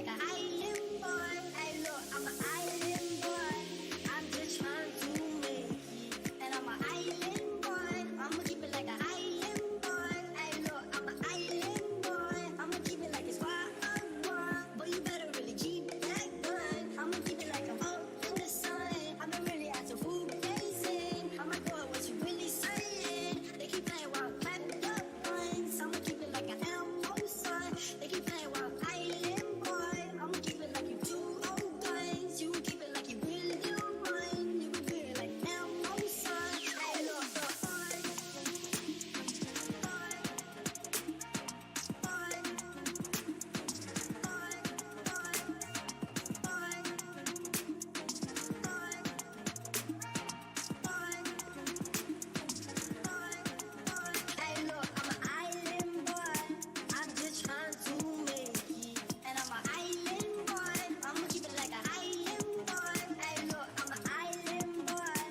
like an island boy. Hey, look, I'm an island boy. I'm just trying to make it. And I'm an island boy. I'ma keep it like an island boy. Hey, look, I'm an island boy. I'ma keep it like it's wild. But you better really keep that gun. I'ma keep it like I'm up in the sun. I've been really acting food facing. I'ma go at what you really saying. They keep playing while I'm clapping up ones. I'ma keep it like an Elmo son. They keep playing while I'm island boy. I'ma keep it like you two old guns. You keep it like you really do run. You can feel it like Elmo son. Hey, look, hey, look, I'm an island boy. I'm just trying to make it. And I'm an island boy. I'ma keep it like an island boy. Hey, look, I'm an island boy.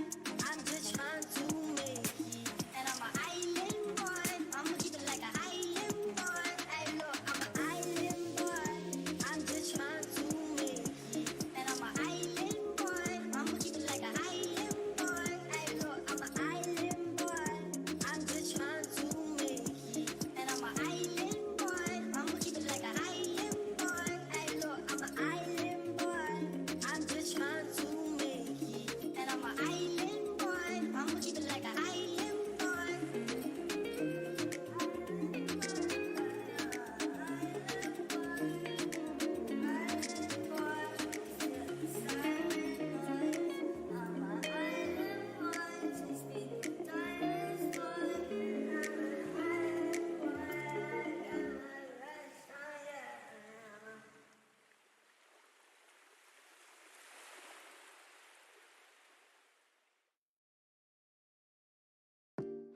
I'm just trying to make it. And I'm an island boy. I'ma keep it like an island boy. Hey, look, I'm an island boy. I'm just trying to make it. And I'm an island boy. I'ma keep it like an island boy. Hey, look, I'm an island boy. I'm just trying to make it. And I'm an island boy. I'ma keep it like an island boy. Hey, look, I'm an island boy. I'm just trying to make it. And I'm an island boy. I'ma keep it like an island boy.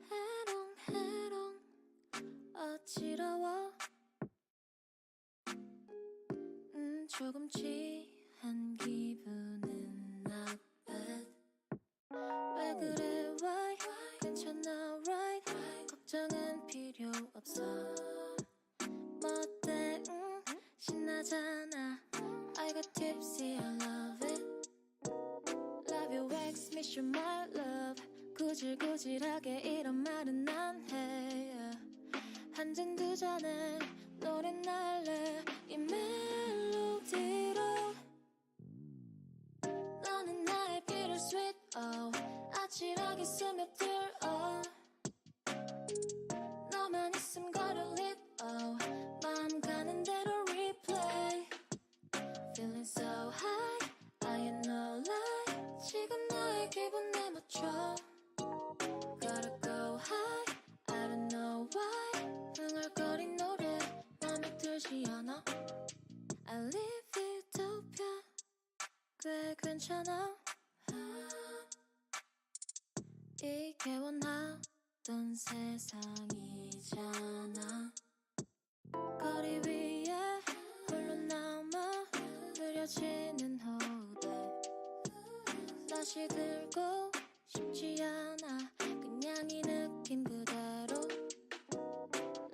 해롱해롱 어지러워 조금 취한 기분은 not bad 왜 그래 why 괜찮아 right 걱정은 필요 없어 뭐 어때 신나잖아 I got tipsy I love it Love you wax miss you my love 구질구질하게 이런 말은 안 해 한 잔 두 잔에 노래 날래 이 멜로디로 너는 나의 bittersweet 아찔하게 스며들어 너만 있음 거를 lit 마음 가는 대로 replay Feeling so high I ain't no lie 지금 나의 기분에 맞춰 Gotta go high I don't know why 흥얼거린 노래 맘에 들지 않아 I live utopia 꽤 괜찮아 이게 원하던 세상이잖아 거리 위에 홀로 남아 느려지는 호흡에 다시 들고 싶지 않아 그냥 이 느낌 그대로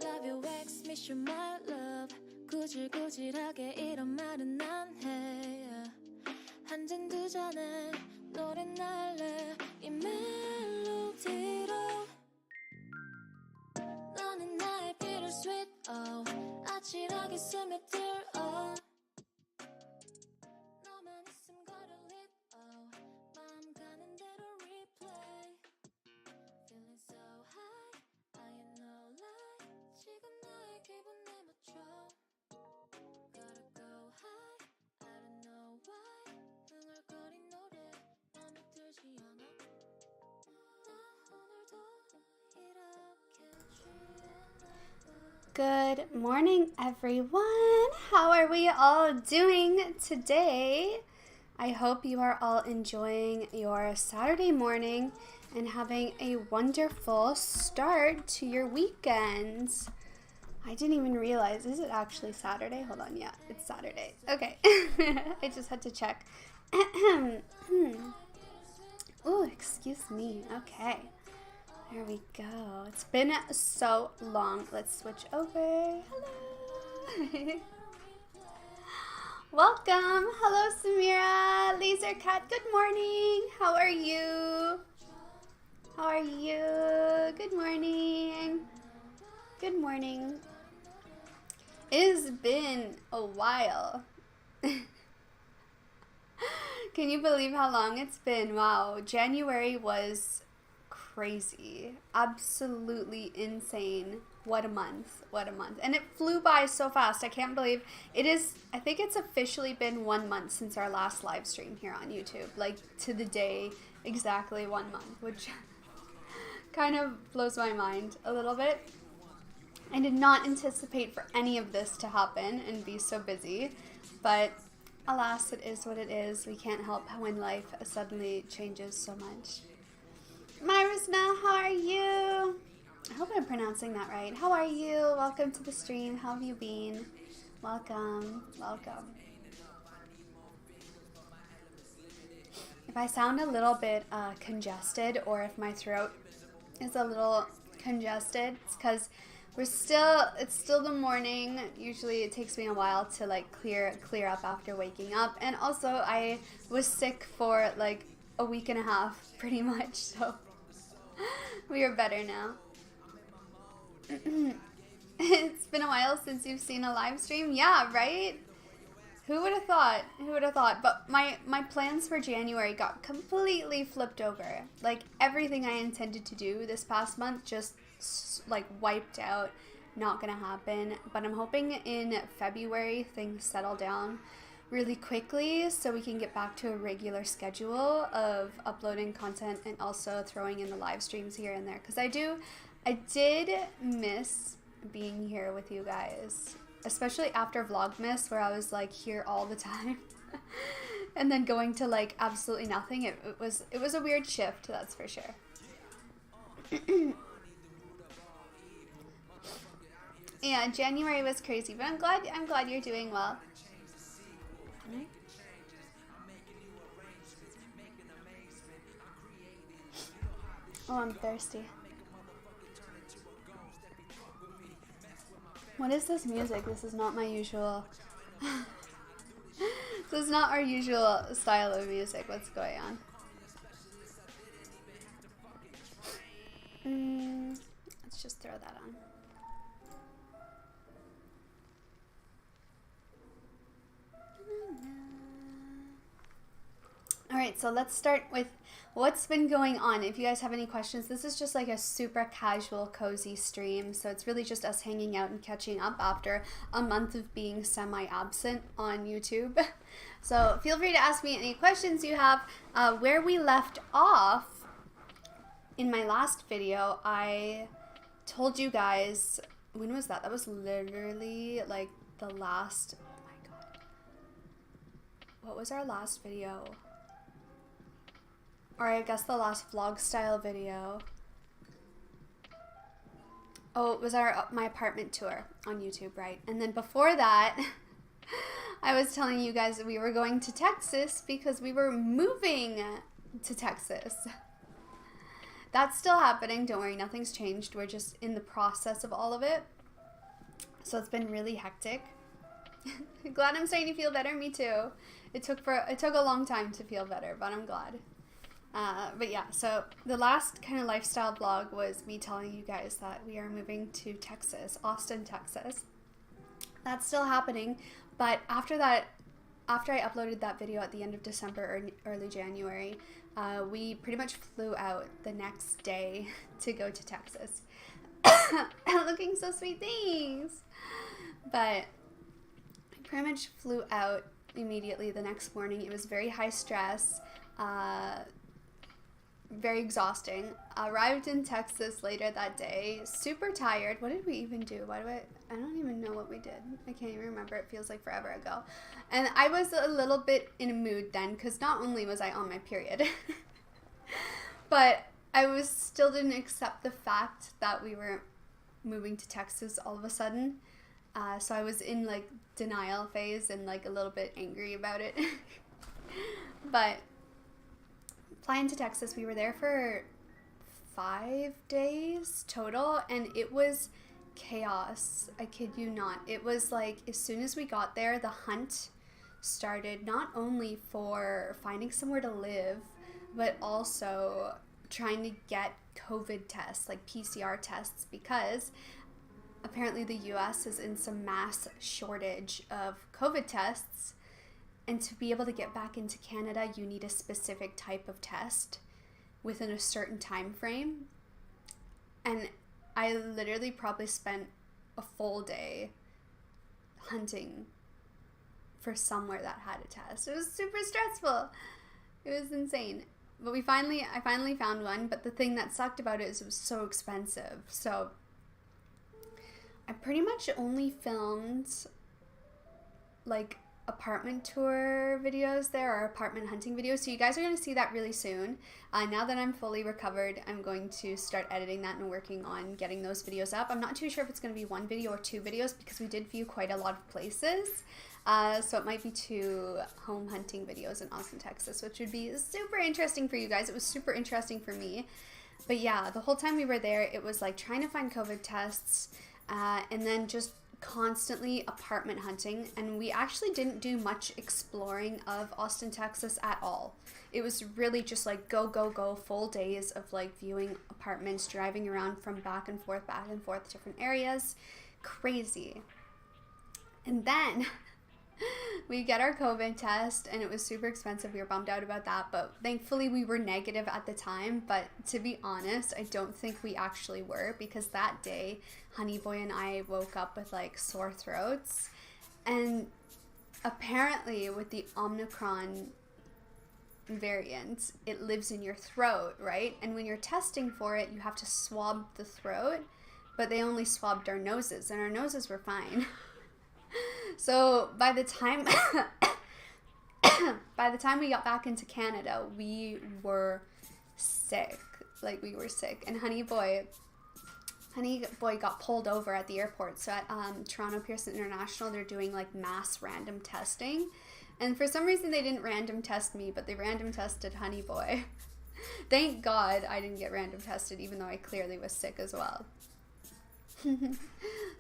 Love you wax miss you my love 구질구질하게 이런 말은 안 해 한 잔 두 잔에 노래 날래 이 멜로디로 너는 나의 bittersweet 아찔하게 스며들어 너만 있음 거를 lit 마음 가는 대로 replay Feeling so high I ain't no lie 지금 나의 기분에 맞춰 Gotta go high I don't know why 흥얼거린 노래 맘에 들지 않아 나 오늘도 이렇게 취했나 Good morning, everyone. How are we all doing today? I hope you are all enjoying your Saturday morning and having a wonderful start to your weekends. I didn't even realize, is it actually Saturday? Hold on, yeah, it's Saturday. Okay, I just had to check. Oh, excuse me. Okay, there we go. It's been so long. Let's switch over. Hello. Welcome. Hello, Samira. Laser Cat, good morning. How are you? How are you? Good morning. Good morning. It has been a while. Can you believe how long it's been? Wow. January was crazy. Absolutely insane. What a month. What a month. And it flew by so fast. I can't believe it is. I think it's officially been 1 month since our last live stream here on YouTube. Like to the day, exactly 1 month, which kind of blows my mind a little bit. I did not anticipate for any of this to happen and be so busy, but alas, it is what it is. We can't help when life suddenly changes so much. Myrisna, how are you? I hope I'm pronouncing that right. How are you? Welcome to the stream. How have you been? Welcome. Welcome. If I sound a little bit congested, or if my throat is a little congested, it's because it's still the morning. Usually it takes me a while to like clear up after waking up. And also I was sick for like a week and a half pretty much, so we are better now. It's been a while since you've seen a live stream. Yeah, right? Who would have thought? Who would have thought? But my plans for January got completely flipped over. Like everything I intended to do this past month just like wiped out. Not gonna happen. But I'm hoping in February things settle down really quickly so we can get back to a regular schedule of uploading content and also throwing in the live streams here and there. Because I did miss being here with you guys, especially after Vlogmas, where I was like here all the time and then going to like absolutely nothing. It was a weird shift, that's for sure. Yeah, January was crazy, but I'm glad you're doing well. Oh, I'm thirsty. What is this music? This is not my usual. This is not our usual style of music. What's going on? Let's just throw that on. Alright, so let's start with what's been going on. If you guys have any questions, this is just like a super casual, cozy stream. So it's really just us hanging out and catching up after a month of being semi-absent on YouTube. So feel free to ask me any questions you have. Where we left off in my last video, I told you guys, when was that? That was literally like the last, oh my god. What was our last video? Or I guess the last vlog style video. Oh, it was my apartment tour on YouTube, right? And then before that, I was telling you guys that we were going to Texas because we were moving to Texas. That's still happening. Don't worry, nothing's changed. We're just in the process of all of it. So it's been really hectic. Glad I'm starting to feel better. Me too. It took a long time to feel better, but I'm glad. But yeah, so the last kind of lifestyle vlog was me telling you guys that we are moving to Texas, Austin, Texas. That's still happening, but after that, after I uploaded that video at the end of December or early January, we pretty much flew out the next day to go to Texas. Looking so sweet, thanks! But I pretty much flew out immediately the next morning. It was very high stress. Very exhausting. Arrived in Texas later that day, super tired. What did we even do? I don't even know what we did. I can't even remember. It feels like forever ago. And I was a little bit in a mood then, because not only was I on my period, but I still didn't accept the fact that we were moving to Texas all of a sudden. So I was in like denial phase and like a little bit angry about it. But flying to Texas, we were there for 5 days total, and it was chaos. I kid you not. It was like, as soon as we got there, the hunt started not only for finding somewhere to live, but also trying to get COVID tests, like PCR tests, because apparently the US is in some mass shortage of COVID tests. And to be able to get back into Canada, you need a specific type of test within a certain time frame. And I literally probably spent a full day hunting for somewhere that had a test. It was super stressful. It was insane. But I finally found one, but the thing that sucked about it is it was so expensive. So I pretty much only filmed like apartment tour videos there, or apartment hunting videos, so you guys are going to see that really soon. Now that I'm fully recovered, I'm going to start editing that and working on getting those videos up. I'm not too sure if it's going to be one video or two videos, because we did view quite a lot of places, so it might be 2 home hunting videos in Austin, Texas, which would be super interesting for you guys. It was super interesting for me. But yeah, the whole time we were there, it was like trying to find COVID tests, and then just constantly apartment hunting. And we actually didn't do much exploring of Austin, Texas at all. It was really just like go full days of like viewing apartments, driving around from back and forth different areas. Crazy. And then we get our COVID test, and it was super expensive. We were bummed out about that, but thankfully we were negative at the time. But to be honest, I don't think we actually were, because that day HoneyBii and I woke up with like sore throats, and apparently with the Omicron variant, it lives in your throat, right? And when you're testing for it, you have to swab the throat, but they only swabbed our noses, and our noses were fine. So by the time we got back into Canada, we were sick. Like, we were sick. And HoneyBii got pulled over at the airport. So at Toronto Pearson International, they're doing like mass random testing. And for some reason they didn't random test me, but they random tested HoneyBii. Thank God I didn't get random tested, even though I clearly was sick as well.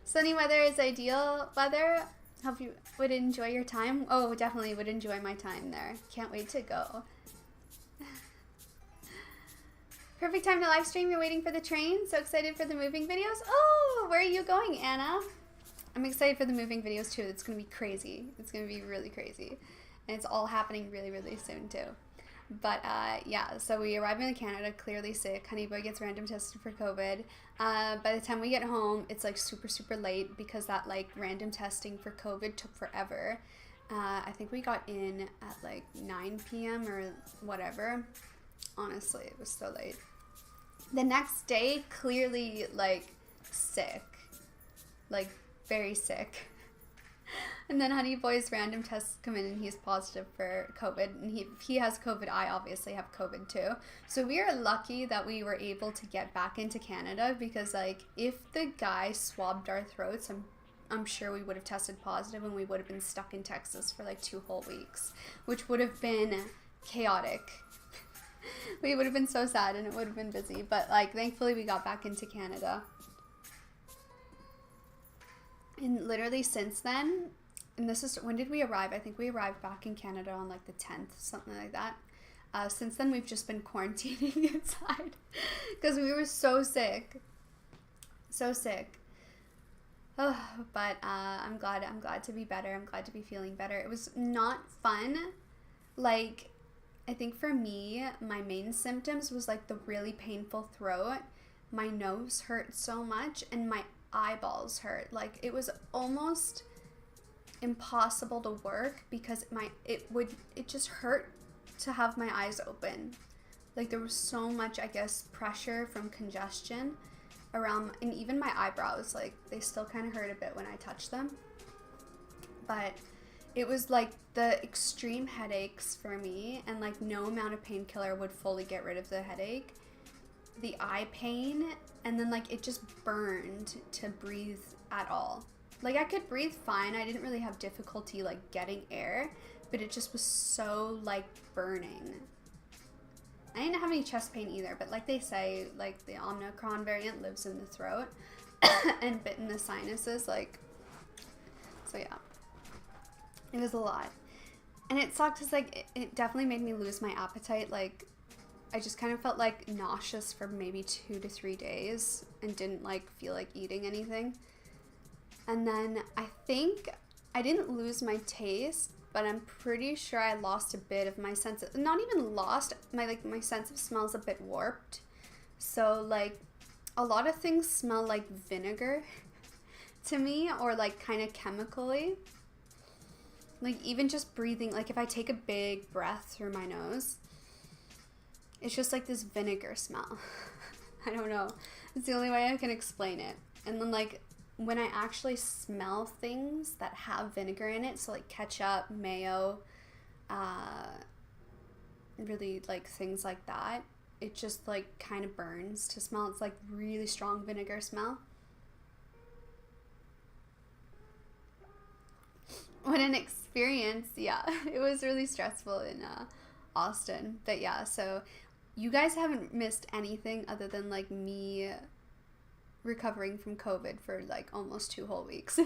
Sunny weather is ideal weather. Hope you would enjoy your time. Oh, definitely would enjoy my time there. Can't wait to go. Perfect time to live stream. You're waiting for the train. So excited for the moving videos. Oh, where are you going, Anna? I'm excited for the moving videos too. It's going to be crazy. It's going to be really crazy. And it's all happening really, really soon too. But yeah, so we arrive in Canada clearly sick. HoneyBii gets random tested for COVID. By the time we get home, it's like super, super late, because that like random testing for COVID took forever. I think we got in at like 9 p.m. or whatever. Honestly, it was so late. The next day, clearly like sick, like very sick. And then HoneyBii's random tests come in, and he's positive for COVID. And he has COVID. I obviously have COVID too. So we are lucky that we were able to get back into Canada, because like if the guy swabbed our throats, I'm sure we would have tested positive, and we would have been stuck in Texas for like 2 whole weeks, which would have been chaotic. We would have been so sad, and it would have been busy. But like thankfully we got back into Canada. And literally since then, and this is, when did we arrive? I think we arrived back in Canada on like the 10th, something like that. Since then, we've just been quarantining inside, because we were so sick. So sick. Oh, but I'm glad to be better. I'm glad to be feeling better. It was not fun. Like, I think for me, my main symptoms was like the really painful throat. My nose hurt so much, and my eyeballs hurt. Like, it was almost impossible to work, because it just hurt to have my eyes open. Like, there was so much, I guess, pressure from congestion around, and even my eyebrows, like, they still kind of hurt a bit when I touch them. But it was like the extreme headaches for me, and like no amount of painkiller would fully get rid of the headache, the eye pain, and then like it just burned to breathe at all. Like, I could breathe fine. I didn't really have difficulty like getting air, but it just was so like burning. I didn't have any chest pain either, but like they say, like the Omicron variant lives in the throat and bit in the sinuses, like, so yeah, it was a lot. And it sucked because, like, it definitely made me lose my appetite. Like, I just kind of felt, like, nauseous for maybe 2 to 3 days and didn't, like, feel like eating anything. And then I think I didn't lose my taste, but I'm pretty sure I lost a bit of my sense of, not even lost, my sense of smell is a bit warped. So, like, a lot of things smell like vinegar to me, or, like, kind of chemically. Like, even just breathing, like, if I take a big breath through my nose, it's just like this vinegar smell. I don't know. It's the only way I can explain it. And then, like, when I actually smell things that have vinegar in it, so, like, ketchup, mayo, really, like, things like that, it just, like, kind of burns to smell. It's, like, really strong vinegar smell. What an experience. Yeah, it was really stressful in Austin. But yeah, so you guys haven't missed anything other than, like, me recovering from COVID for, like, almost 2 whole weeks.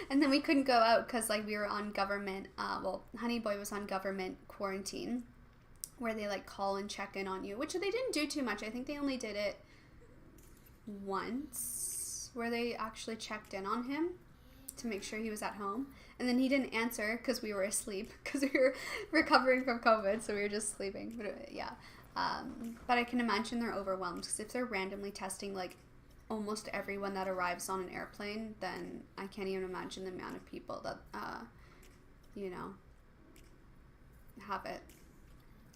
And then we couldn't go out because, like, we were on government, well, HoneyBii was on government quarantine, where they, like, call and check in on you, which they didn't do too much. I think they only did it once, where they actually checked in on him to make sure he was at home. And then he didn't answer because we were asleep, because we were recovering from COVID, so we were just sleeping. But yeah, but I can imagine they're overwhelmed, because if they're randomly testing, like, almost everyone that arrives on an airplane, then I can't even imagine the amount of people that, you know, have it.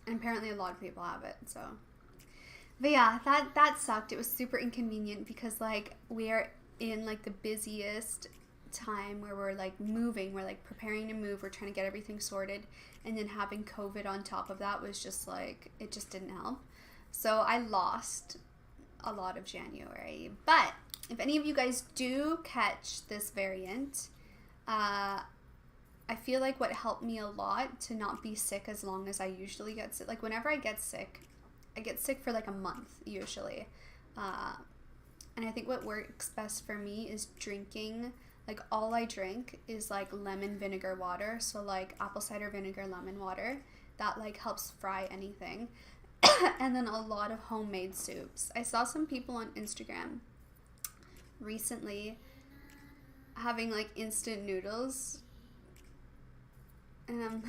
And apparently a lot of people have it, so. But yeah, that sucked. It was super inconvenient because, like, we are in, like, the busiest time where we're, like, moving, we're, like, preparing to move, we're trying to get everything sorted, and then having COVID on top of that was just, like, it just didn't help. So I lost a lot of January. But if any of you guys do catch this variant, I feel like what helped me a lot to not be sick as long as I usually get sick, like, whenever I get sick for, like, a month usually, and I think what works best for me is drinking. Like, all I drink is, like, lemon vinegar water. So, like, apple cider vinegar, lemon water. That, like, helps fry anything. And then a lot of homemade soups. I saw some people on Instagram recently having, like, instant noodles. And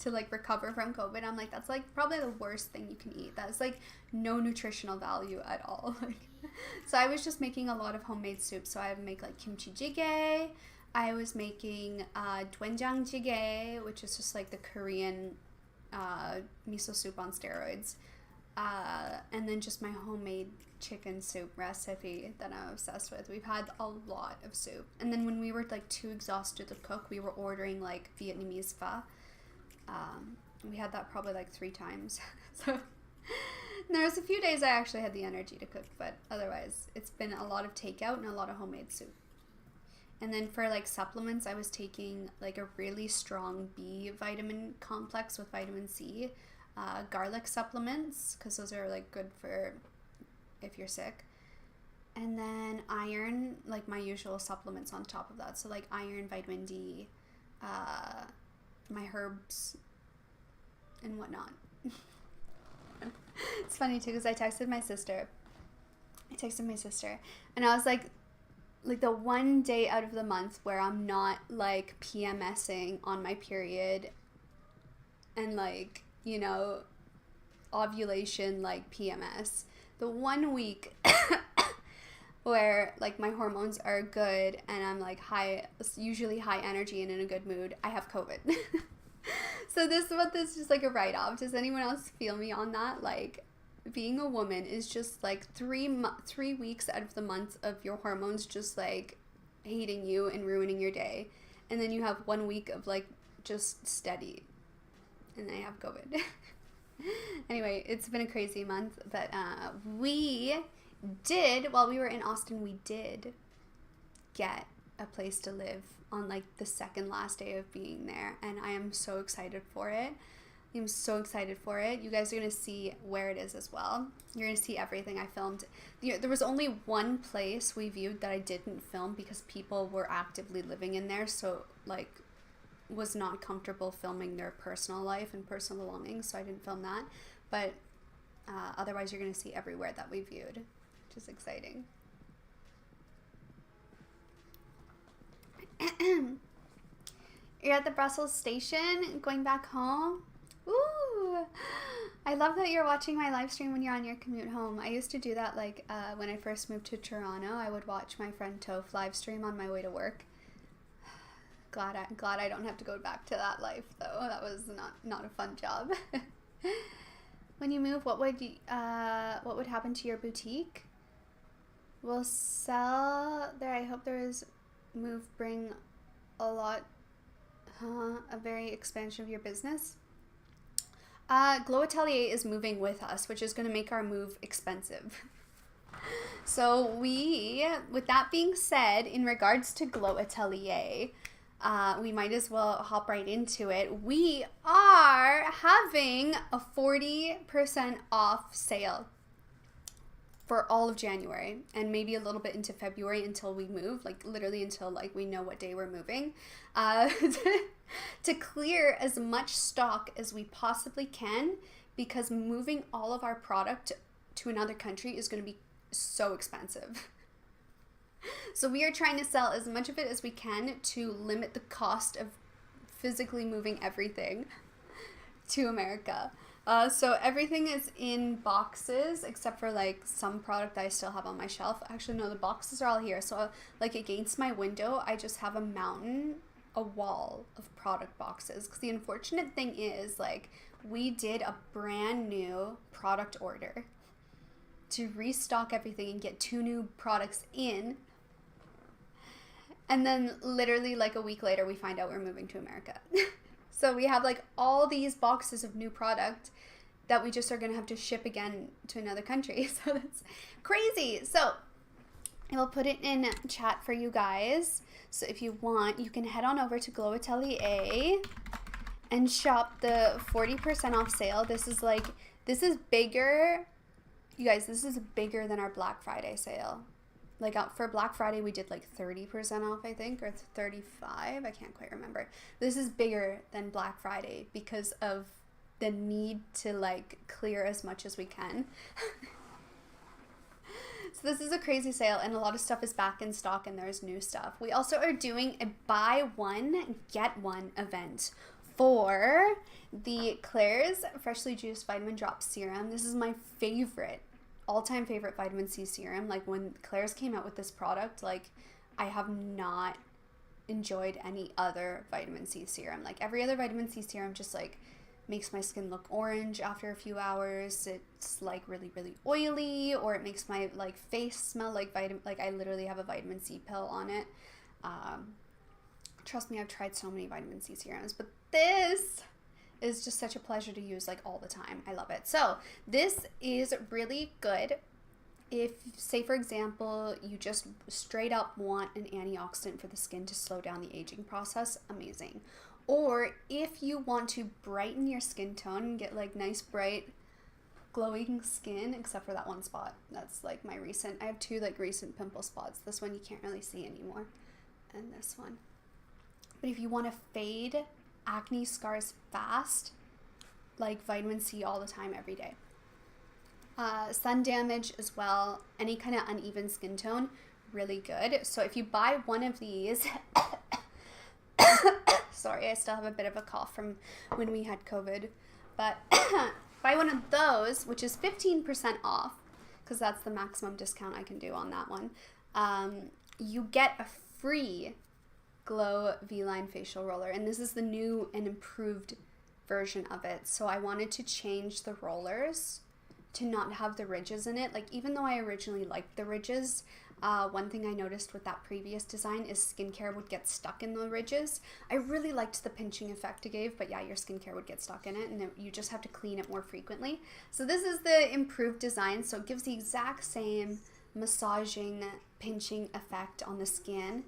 to, like, recover from COVID. I'm like, that's, like, probably the worst thing you can eat. That's, like, no nutritional value at all. Like, so I was just making a lot of homemade soup. So I would make, like, kimchi jjigae. I was making doenjang jjigae, which is just, like, the Korean miso soup on steroids. And then just my homemade chicken soup recipe that I'm obsessed with. We've had a lot of soup. And then when we were, like, too exhausted to cook, we were ordering, like, Vietnamese pho. We had that probably, like, 3 times. So there was a few days I actually had the energy to cook, but otherwise it's been a lot of takeout and a lot of homemade soup. And then for, like, supplements, I was taking, like, a really strong B vitamin complex with vitamin C, garlic supplements, because those are, like, good for if you're sick. And then iron, like, my usual supplements on top of that. So, like, iron, vitamin D, my herbs, and whatnot. It's funny, too, because I texted my sister, and I was like, the one day out of the month where I'm not, like, PMSing on my period and, like, you know, ovulation, like, PMS. The 1 week where, like, my hormones are good and I'm, like, usually high energy and in a good mood, I have COVID. So this is just, like, a write-off. Does anyone else feel me on that? Like, being a woman is just, like, 3 weeks out of the month of your hormones just, like, hating you and ruining your day. And then you have 1 week of, like, just steady. And I have COVID. Anyway, it's been a crazy month. But while we were in Austin, we did get a place to live on, like, the second last day of being there. And I am so excited for it. I'm so excited for it. You guys are going to see where it is as well. You're going to see everything I filmed. There was only one place we viewed that I didn't film because people were actively living in there. So, like, was not comfortable filming their personal life and personal belongings, so I didn't film that. But otherwise, you're going to see everywhere that we viewed, which is exciting. You're at the Brussels station, going back home. Ooh, I love that you're watching my live stream when you're on your commute home. I used to do that, like, when I first moved to Toronto. I would watch my friend Toph live stream on my way to work. Glad I don't have to go back to that life, though. That was not a fun job. When you move, what would happen to your boutique? We'll sell there. I hope there is bring a lot, a very expansion of your business. 𝐔𝐻𝐻𝐿 Atelier is moving with us, which is going to make our move expensive. So with that being said, in regards to 𝐔𝐻𝐻𝐿 Atelier, we might as well hop right into it. We are having a 40% off sale for all of January and maybe a little bit into February until we move, like literally until like we know what day we're moving, to clear as much stock as we possibly can, because moving all of our product to another country is going to be so expensive. So we are trying to sell as much of it as we can to limit the cost of physically moving everything to America. So everything is in boxes except for like some product that I still have on my shelf. Actually, no, the boxes are all here. So like against my window, I just have a wall of product boxes. Because the unfortunate thing is, like, we did a brand new product order to restock everything and get 2 new products in. And then literally like a week later, we find out we're moving to America. So we have like all these boxes of new product that we just are going to have to ship again to another country. So that's crazy. So I will put it in chat for you guys. So if you want, you can head on over to 𝐔𝐻𝐻𝐿 Atelier and shop the 40% off sale. This is bigger. You guys, this is bigger than our Black Friday sale. Like for Black Friday, we did like 30% off, I think, or 35. I can't quite remember. This is bigger than Black Friday because of the need to like clear as much as we can. So this is a crazy sale, and a lot of stuff is back in stock and there's new stuff. We also are doing a buy one, get one event for the Claire's Freshly Juiced Vitamin Drop Serum. This is my favorite, all-time favorite vitamin C serum. Like when Claire's came out with this product, like I have not enjoyed any other vitamin C serum. Like every other vitamin C serum just like makes my skin look orange after a few hours. It's like really, really oily, or it makes my like face smell like I literally have a vitamin C pill on it. Trust me, I've tried so many vitamin C serums, but this is just such a pleasure to use like all the time. I love it. So this is really good if, say for example, you just straight up want an antioxidant for the skin to slow down the aging process. Amazing. Or if you want to brighten your skin tone and get like nice bright glowing skin, except for that one spot. That's like my recent, I have 2 like recent pimple spots. This one you can't really see anymore, and this one. But if you want to fade acne scars fast, like vitamin C all the time, every day. Sun damage as well, any kind of uneven skin tone, really good. So if you buy one of these, sorry, I still have a bit of a cough from when we had COVID, but buy one of those, which is 15% off, because that's the maximum discount I can do on that one. You get a free Glow V-Line facial roller, and this is the new and improved version of it. So I wanted to change the rollers to not have the ridges in it. Like, even though I originally liked the ridges, one thing I noticed with that previous design is skincare would get stuck in the ridges. I really liked the pinching effect it gave, but yeah, your skincare would get stuck in it, and you just have to clean it more frequently. So this is the improved design, so it gives the exact same massaging, pinching effect on the skin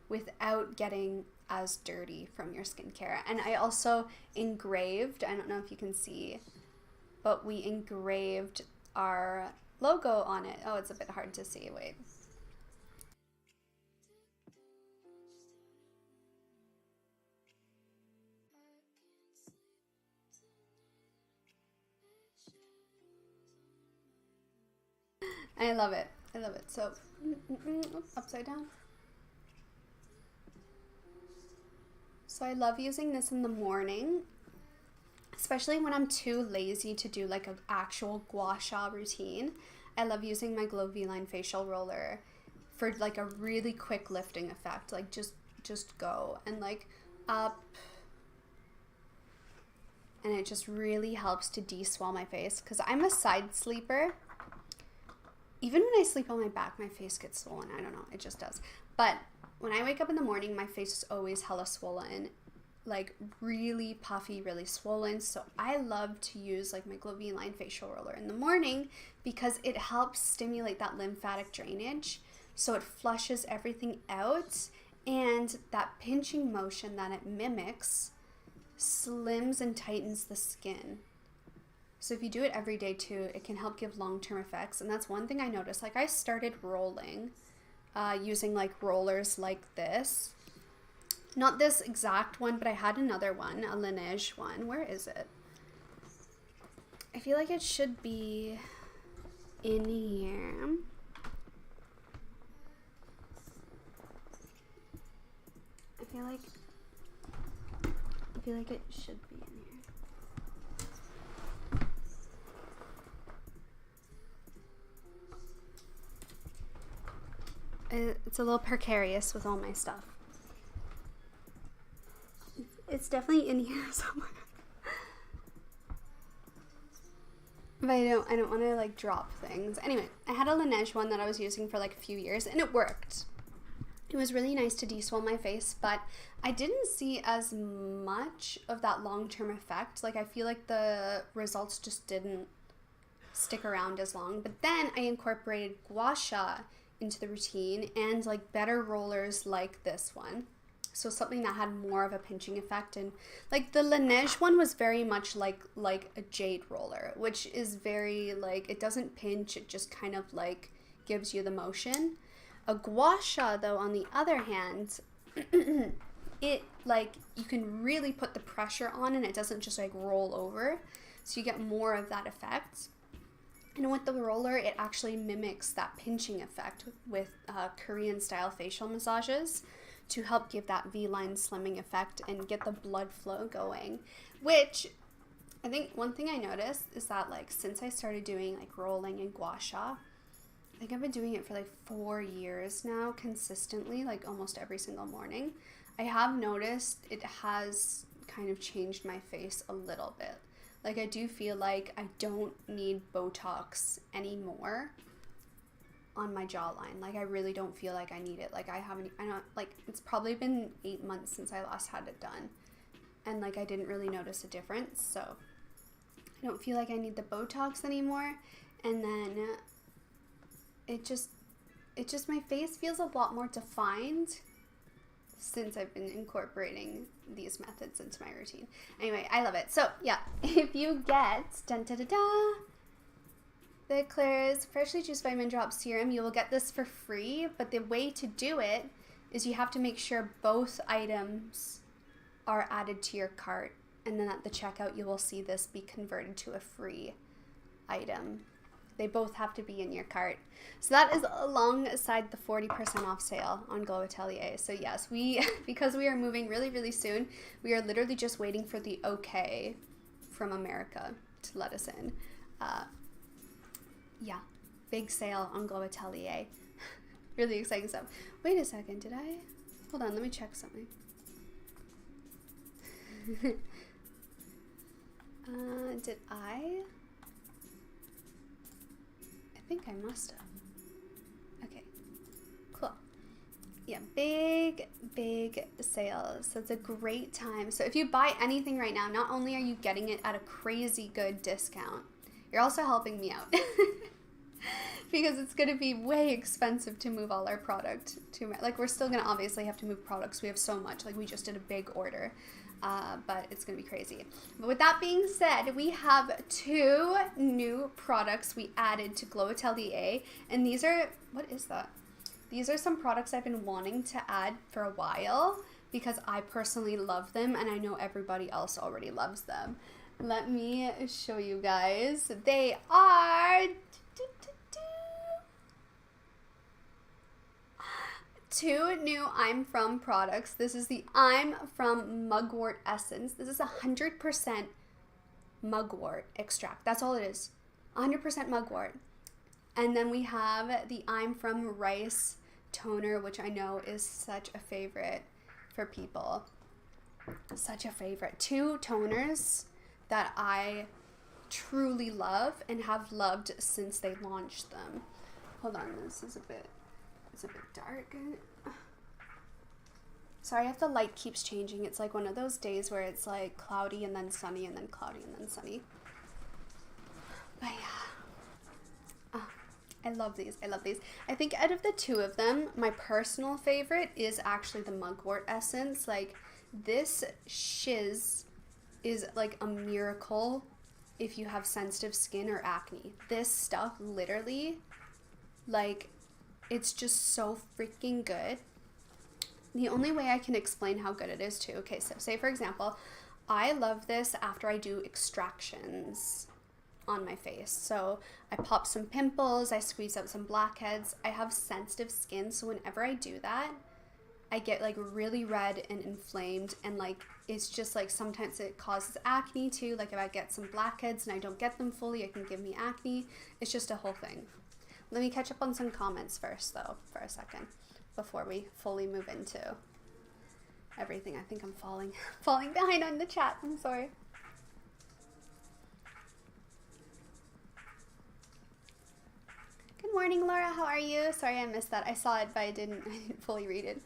without getting as dirty from your skincare. And I also engraved, I don't know if you can see, but we engraved our logo on it. Oh, it's a bit hard to see, wait. I love it. I love it. So, oops, upside down. So I love using this in the morning, especially when I'm too lazy to do like an actual gua sha routine. I love using my Glow V-Line facial roller for like a really quick lifting effect. Like just go and like up, and it just really helps to de-swell my face because I'm a side sleeper. Even when I sleep on my back, my face gets swollen. I don't know, it just does. But when I wake up in the morning, my face is always hella swollen, like really puffy, really swollen. So I love to use like my Glow V-Line facial roller in the morning because it helps stimulate that lymphatic drainage. So it flushes everything out, and that pinching motion that it mimics slims and tightens the skin. So if you do it every day too, it can help give long-term effects. And that's one thing I noticed. Like I started rolling using like rollers like this. Not this exact one, but I had another one, a Laneige one. Where is it? I feel like it should be in here. I feel like it should be in here. It's a little precarious with all my stuff. It's definitely in here somewhere. But I don't want to like drop things. Anyway, I had a Laneige one that I was using for like a few years, and it worked. It was really nice to de-swell my face, but I didn't see as much of that long-term effect. Like I feel like the results just didn't stick around as long. But then I incorporated gua sha into the routine and like better rollers like this one. So something that had more of a pinching effect, and like the Laneige one was very much like a jade roller, which is very like, it doesn't pinch, it just kind of like gives you the motion. A gua sha though, on the other hand, it like, you can really put the pressure on and it doesn't just like roll over, so you get more of that effect. And with the roller, it actually mimics that pinching effect with Korean style facial massages to help give that V-line slimming effect and get the blood flow going. Which I think one thing I noticed is that like since I started doing like rolling and gua sha, I think I've been doing it for like 4 years now consistently, like almost every single morning. I have noticed it has kind of changed my face a little bit. Like I do feel like I don't need Botox anymore on my jawline. Like I really don't feel like I need it. Like I don't, like it's probably been 8 months since I last had it done, and like I didn't really notice a difference. So I don't feel like I need the Botox anymore. And then it just my face feels a lot more defined since I've been incorporating these methods into my routine. Anyway, I love it. So yeah, if you get the Klairs Freshly Juiced Vitamin Drop Serum, you will get this for free, but the way to do it is you have to make sure both items are added to your cart, and then at the checkout you will see this be converted to a free item. They both have to be in your cart. So that is alongside the 40% off sale on Glow Atelier. So yes, because we are moving really, really soon, we are literally just waiting for the okay from America to let us in. Yeah, big sale on Glow Atelier. Really exciting stuff. Wait a second, hold on, let me check something. Did I think I must have. Okay, cool. Yeah, big sale. So it's a great time. So if you buy anything right now, not only are you getting it at a crazy good discount, you're also helping me out. Because it's going to be way expensive to move all our product to, like, we're still going to obviously have to move products. We have so much, like we just did a big order. But it's going to be crazy. But with that being said, we have 2 new products we added to Glow Atelier. And these are, what is that? These are some products I've been wanting to add for a while because I personally love them and I know everybody else already loves them. Let me show you guys. They are 2 new I'm From products. This is the I'm From Mugwort Essence. This is 100% mugwort extract. That's all it is. 100% mugwort. And then we have the I'm From Rice toner, which I know is such a favorite for people. Such a favorite. 2 toners that I truly love and have loved since they launched them. Hold on, it's a bit dark. Sorry if the light keeps changing. It's like one of those days where it's like cloudy and then sunny and then cloudy and then sunny. But yeah. I love these. I love these. I think out of the 2 of them, my personal favorite is actually the mugwort essence. Like, this shiz is like a miracle if you have sensitive skin or acne. This stuff literally, like, it's just so freaking good. The only way I can explain how good it is too. Okay, so say for example, I love this after I do extractions on my face. So I pop some pimples, I squeeze out some blackheads. I have sensitive skin, so whenever I do that, I get like really red and inflamed, and like it's just like sometimes it causes acne too. Like if I get some blackheads and I don't get them fully, it can give me acne. It's just a whole thing. Let me catch up on some comments first though for a second before we fully move into everything. I think I'm falling behind on the chat. I'm sorry. Good morning, Laura. How are you? Sorry I missed that. I saw it, but I didn't fully read it.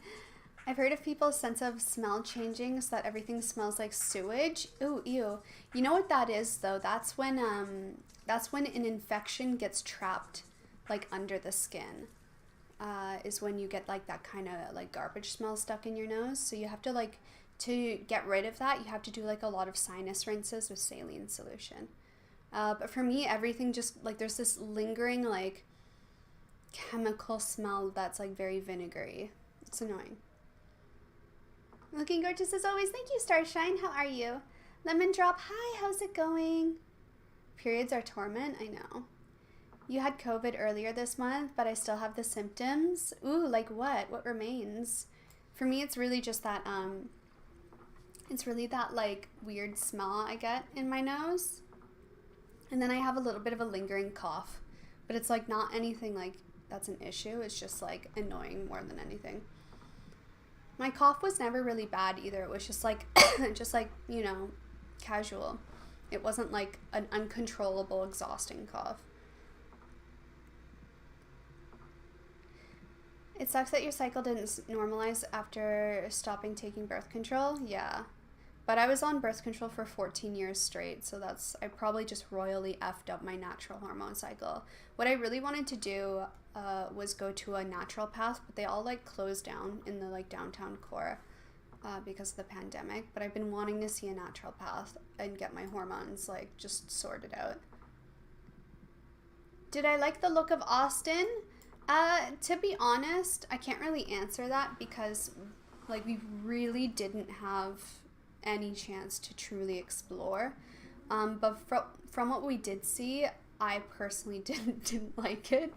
I've heard of people's sense of smell changing so that everything smells like sewage. Ooh, ew. You know what that is though? That's when an infection gets trapped like under the skin. Is when you get like that kind of like garbage smell stuck in your nose. So you have to like, to get rid of that, you have to do like a lot of sinus rinses with saline solution. But for me, everything just like, there's this lingering like chemical smell that's like very vinegary. It's annoying. Looking gorgeous as always. Thank you, Starshine. How are you? Lemon Drop. Hi, how's it going? Periods are torment. I know. You had COVID earlier this month, but I still have the symptoms. Ooh, like what? What remains? For me, it's really just that, it's really that like weird smell I get in my nose. And then I have a little bit of a lingering cough, but it's like not anything like that's an issue. It's just like annoying more than anything. My cough was never really bad either. It was just like, you know, casual. It wasn't like an uncontrollable, exhausting cough. It sucks that your cycle didn't normalize after stopping taking birth control. Yeah. But I was on birth control for 14 years straight, so I probably just royally effed up my natural hormone cycle. What I really wanted to do was go to a naturopath, but they all like closed down in the like downtown core because of the pandemic. But I've been wanting to see a naturopath and get my hormones like just sorted out. Did I like the look of Austin? To be honest, I can't really answer that because like we really didn't have any chance to truly explore. But from what we did see, I personally didn't like it.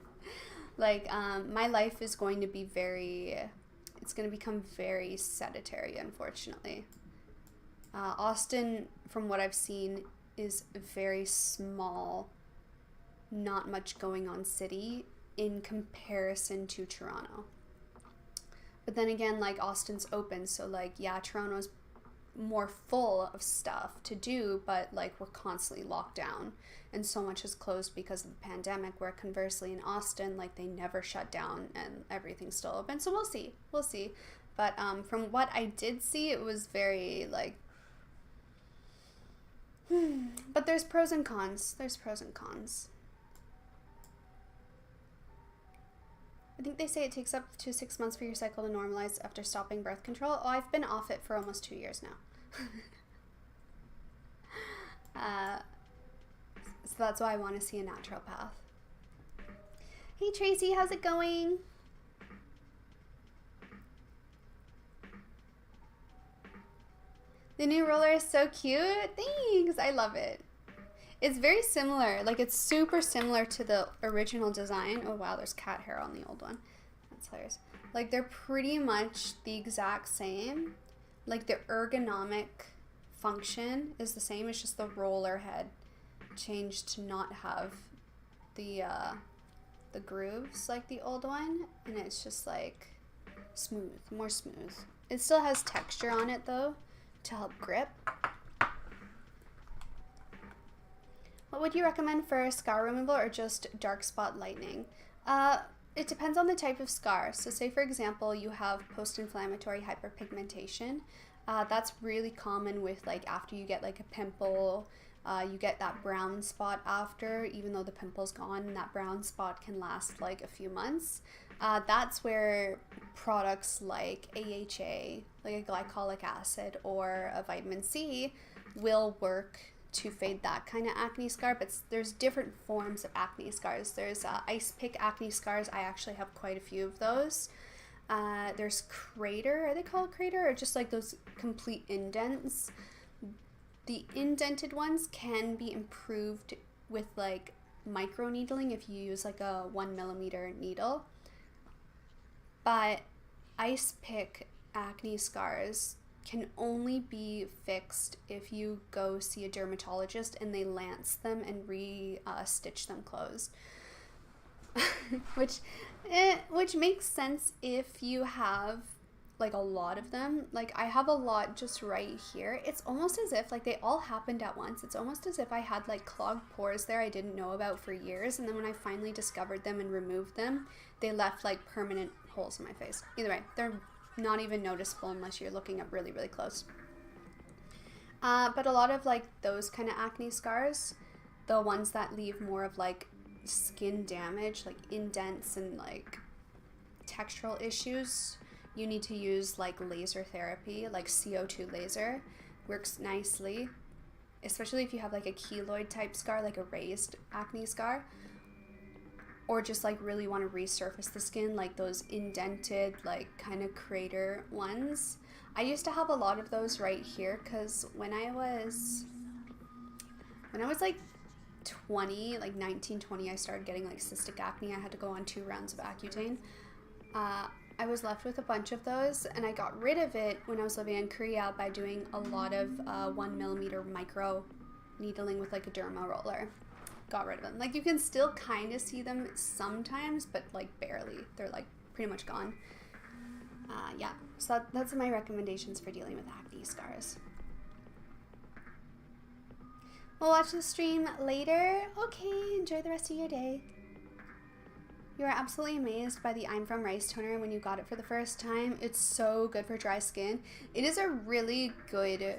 Like, my life is going to be it's going to become very sedentary, unfortunately. Austin, from what I've seen, is a very small, not much going on city in comparison to Toronto. But then again, like, Austin's open, so like, yeah, Toronto's more full of stuff to do, but like we're constantly locked down and so much is closed because of the pandemic, where conversely in Austin, like they never shut down and everything's still open. So we'll see. But from what I did see, it was very like but there's pros and cons. I think they say it takes up to 6 months for your cycle to normalize after stopping birth control. Oh, I've been off it for almost 2 years now. So that's why I want to see a naturopath. Hey Tracy, how's it going? The new roller is so cute. Thanks, I love it. It's very similar, like it's super similar to the original design. Oh wow, there's cat hair on the old one. That's hilarious. Like they're pretty much the exact same. Like the ergonomic function is the same. It's just the roller head changed to not have the grooves like the old one, and it's just like smooth, more smooth. It still has texture on it though to help grip. What would you recommend for scar removal or just dark spot lightening? It depends on the type of scar. So say for example you have post-inflammatory hyperpigmentation. That's really common with like after you get like a pimple, you get that brown spot after, even though the pimple's gone, and that brown spot can last like a few months. That's where products like AHA, like a glycolic acid or a vitamin C, will work to fade that kind of acne scar. But there's different forms of acne scars. There's ice pick acne scars. I actually have quite a few of those. There's crater, are they called crater, or just like those complete indents? The indented ones can be improved with like micro needling if you use like a 1mm needle. But ice pick acne scars can only be fixed if you go see a dermatologist and they lance them and stitch them closed. which makes sense if you have like a lot of them. Like I have a lot just right here. It's almost as if like they all happened at once. It's almost as if I had like clogged pores there I didn't know about for years, and then when I finally discovered them and removed them, they left like permanent holes in my face. Either way, they're not even noticeable unless you're looking up really, really close. But a lot of like those kind of acne scars, the ones that leave more of like skin damage, like indents and like textural issues, you need to use like laser therapy, like CO2 laser. Works nicely, especially if you have like a keloid type scar, like a raised acne scar, or just like really want to resurface the skin, like those indented like kind of crater ones. I used to have a lot of those right here because when I was like 20, like 19, 20, I started getting like cystic acne. I had to go on 2 rounds of Accutane. I was left with a bunch of those, and I got rid of it when I was living in Korea by doing a lot of 1mm micro needling with like a derma roller. Got rid of them. Like you can still kind of see them sometimes, but like barely. They're like pretty much gone. Yeah, so that's my recommendations for dealing with acne scars. We'll watch the stream later. Okay, enjoy the rest of your day. You are absolutely amazed by the I'm From Rice toner when you got it for the first time. It's so good for dry skin. It is a really good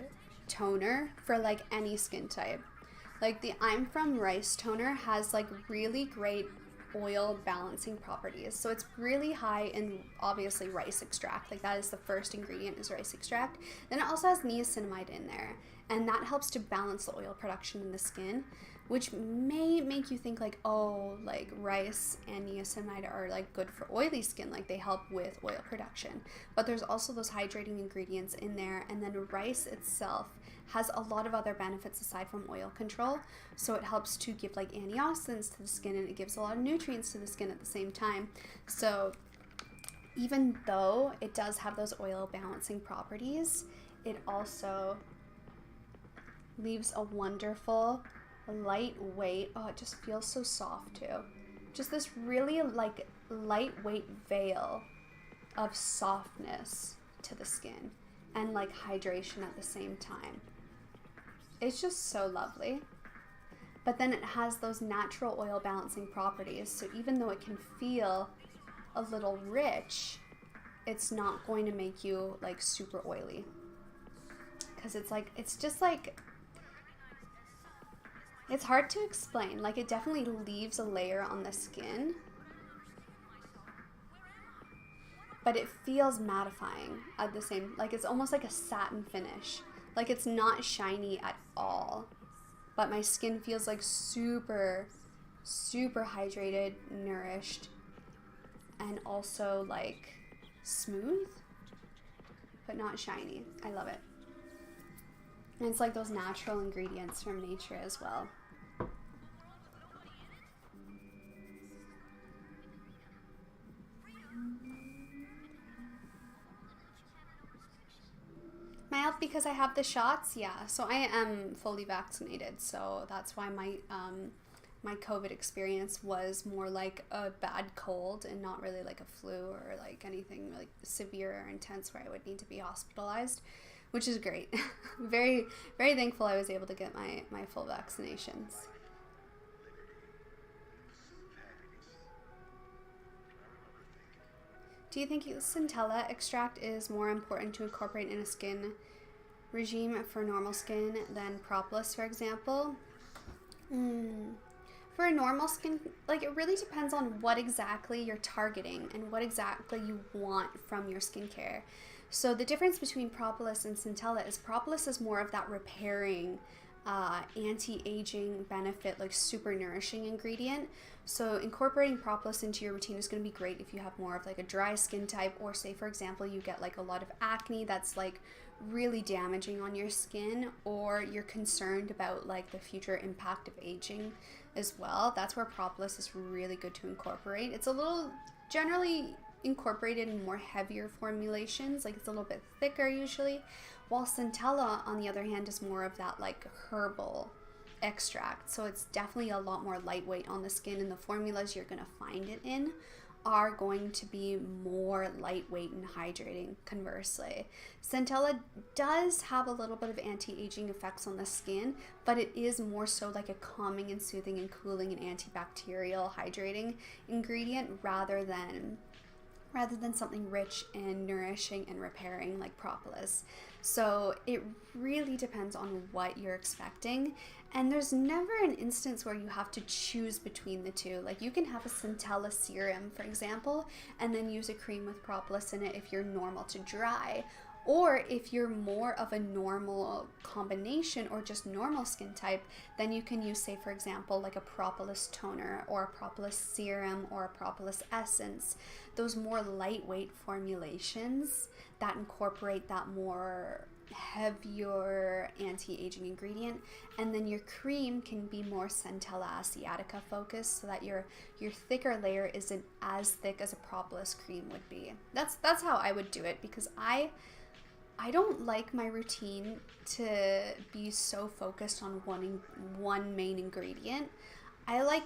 toner for like any skin type. Like the I'm From Rice toner has like really great oil balancing properties. So it's really high in obviously rice extract. Like that is the first ingredient, is rice extract. Then it also has niacinamide in there, and that helps to balance the oil production in the skin, which may make you think like, oh, like rice and niacinamide are like good for oily skin, like they help with oil production. But there's also those hydrating ingredients in there, and then rice itself has a lot of other benefits aside from oil control. So it helps to give like antioxidants to the skin, and it gives a lot of nutrients to the skin at the same time. So even though it does have those oil balancing properties, it also leaves a wonderful lightweight, oh, it just feels so soft too. Just this really like lightweight veil of softness to the skin and like hydration at the same time. It's just so lovely. But then it has those natural oil balancing properties, so even though it can feel a little rich, it's not going to make you like super oily, because it's just like, it's hard to explain. Like it definitely leaves a layer on the skin, but it feels mattifying at the same, like it's almost like a satin finish. Like it's not shiny at all, but my skin feels like super, super hydrated, nourished, and also like smooth, but not shiny. I love it. And it's like those natural ingredients from nature as well. because I have the shots, yeah. So I am fully vaccinated, so that's why my my COVID experience was more like a bad cold and not really like a flu or like anything like severe or intense where I would need to be hospitalized, which is great. Very, very thankful I was able to get my full vaccinations. Do you think centella extract is more important to incorporate in a skin regime for normal skin than propolis, for example? For a normal skin, like, it really depends on what exactly you're targeting and what exactly you want from your skincare. So the difference between propolis and centella is propolis is more of that repairing, anti-aging benefit, like super nourishing ingredient. So incorporating propolis into your routine is going to be great if you have more of like a dry skin type, or say for example you get like a lot of acne that's like really damaging on your skin, or you're concerned about like the future impact of aging as well. That's where propolis is really good to incorporate. It's a little generally incorporated in more heavier formulations, like it's a little bit thicker usually, while centella on the other hand is more of that like herbal extract, so it's definitely a lot more lightweight on the skin, and the formulas you're going to find it in are going to be more lightweight and hydrating. Conversely, centella does have a little bit of anti-aging effects on the skin, but it is more so like a calming and soothing and cooling and antibacterial hydrating ingredient rather than something rich and nourishing and repairing like propolis. So it really depends on what you're expecting, and there's never an instance where you have to choose between the two. Like you can have a centella serum, for example, and then use a cream with propolis in it if you're normal to dry. Or if you're more of a normal combination or just normal skin type, then you can use, say for example, like a propolis toner or a propolis serum or a propolis essence. Those more lightweight formulations that incorporate that more heavier anti-aging ingredient, and then your cream can be more centella asiatica focused, so that your thicker layer isn't as thick as a propolis cream would be. That's how I would do it, because I don't like my routine to be so focused on one main ingredient. I like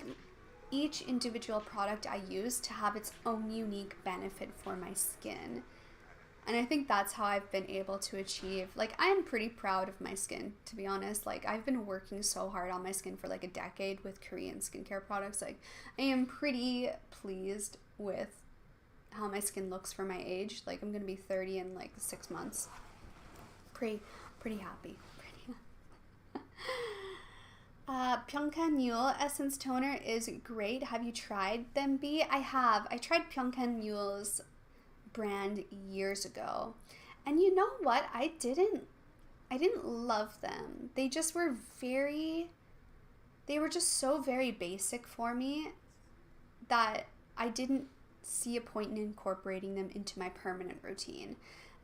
each individual product I use to have its own unique benefit for my skin. And I think that's how I've been able to achieve, like, I am pretty proud of my skin, to be honest. Like, I've been working so hard on my skin for like a decade with Korean skincare products. Like, I am pretty pleased with how my skin looks for my age. Like, I'm gonna be 30 in like 6 months. Pretty happy. Pyeongkan Essence Toner is great. Have you tried them, B? I have. I tried Pyeongkan brand years ago, and you know what? I didn't love them. They just were they were just so very basic for me that I didn't see a point in incorporating them into my permanent routine.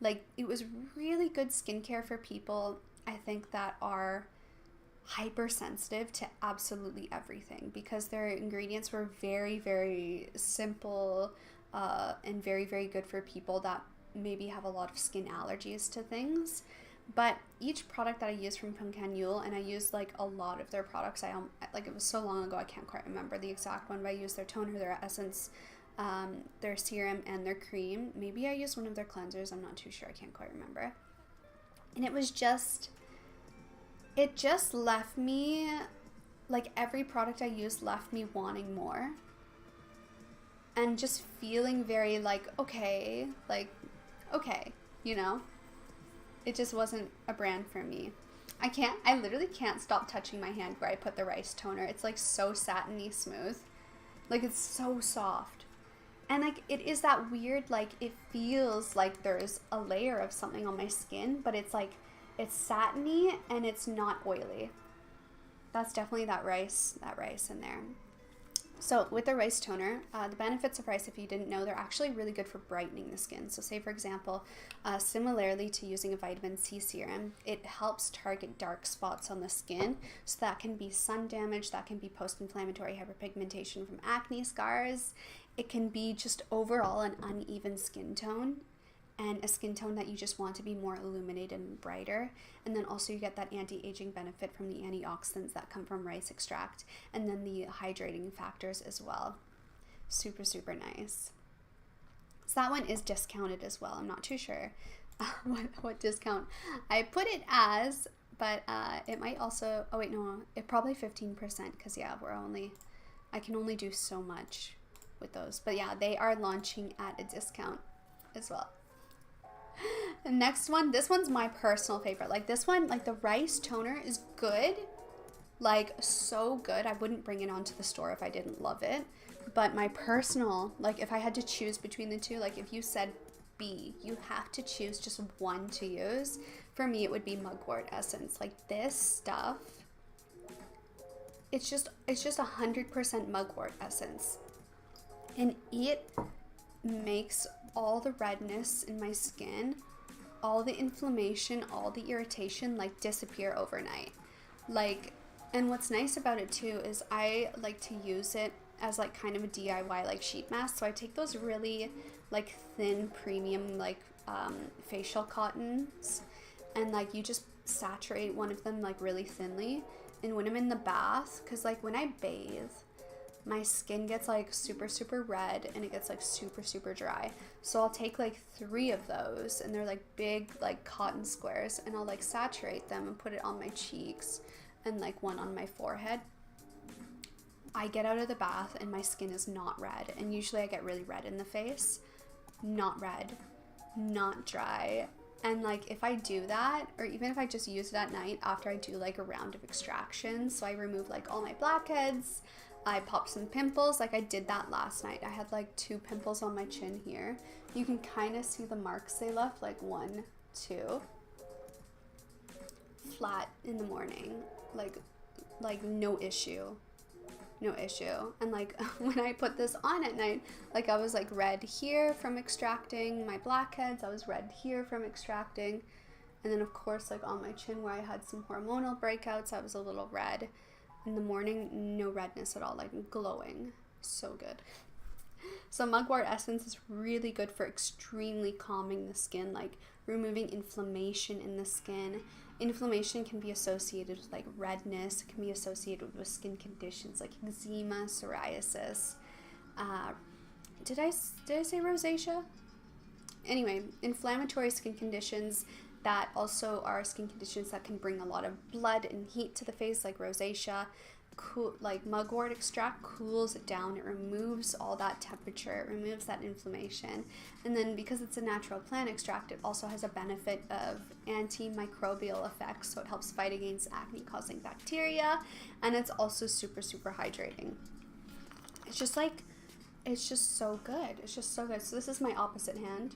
Like, it was really good skincare for people, I think, that are hypersensitive to absolutely everything, because their ingredients were very, very simple and very, very good for people that maybe have a lot of skin allergies to things. But each product that I use from Pyeongkan, and I use like a lot of their products, like, it was so long ago I can't quite remember the exact one, but I used their toner, their essence, their serum, and their cream. Maybe I used one of their cleansers, I'm not too sure, I can't quite remember. And it just left me, like, every product I used left me wanting more, and just feeling very like, okay, you know, it just wasn't a brand for me. I literally can't stop touching my hand where I put the rice toner. It's like so satiny smooth, like it's so soft, and like it is that weird, like, it feels like there's a layer of something on my skin, but it's like, it's satiny and it's not oily. That's definitely that rice in there. So with the rice toner, the benefits of rice, if you didn't know, they're actually really good for brightening the skin. So say for example, similarly to using a vitamin C serum, it helps target dark spots on the skin. So that can be sun damage, that can be post-inflammatory hyperpigmentation from acne scars. It can be just overall an uneven skin tone. and a skin tone that you just want to be more illuminated and brighter. And then also you get that anti-aging benefit from the antioxidants that come from rice extract, and then the hydrating factors as well. Super, super nice. So that one is discounted as well. I'm not too sure what discount I put it as, but it might also, oh wait, no, it probably 15%, because yeah, I can only do so much with those. But yeah, they are launching at a discount as well. The next one, this one's my personal favorite. Like this one, like the rice toner is good, like so good. I wouldn't bring it onto the store if I didn't love it. But my personal, like if I had to choose between the two, like if you said B, you have to choose just one to use. For me, it would be Mugwort Essence. Like this stuff, it's just 100% Mugwort Essence. And it makes all the redness in my skin, all the inflammation, all the irritation, like disappear overnight. Like, and what's nice about it too is I like to use it as like kind of a DIY like sheet mask. So I take those really like thin premium like facial cottons, and like you just saturate one of them like really thinly. And when I'm in the bath, because like when I bathe, my skin gets like super, super red, and it gets like super, super dry. So I'll take like 3 of those, and they're like big like cotton squares, and I'll like saturate them and put it on my cheeks and like one on my forehead. I get out of the bath and my skin is not red, and usually I get really red in the face. Not red, not dry. And like if I do that, or even if I just use it at night after I do like a round of extractions, so I remove like all my blackheads, I pop some pimples, like I did that last night. I had like 2 pimples on my chin here. You can kind of see the marks they left, like 1, 2. Flat in the morning, like no issue. No issue. And like when I put this on at night, like I was like red here from extracting my blackheads, I was red here from extracting, and then of course like on my chin where I had some hormonal breakouts, I was a little red. In the morning, no redness at all, like glowing. So good. So Mugwort Essence is really good for extremely calming the skin, like removing inflammation in the skin. Inflammation can be associated with like redness, it can be associated with skin conditions like eczema, psoriasis. Did I say rosacea? Anyway, inflammatory skin conditions that also are skin conditions that can bring a lot of blood and heat to the face, like rosacea. Like mugwort extract cools it down, it removes all that temperature, it removes that inflammation. And then because it's a natural plant extract, it also has a benefit of antimicrobial effects, so it helps fight against acne causing bacteria, and it's also super, super hydrating. It's just so good. It's just so good. So this is my opposite hand,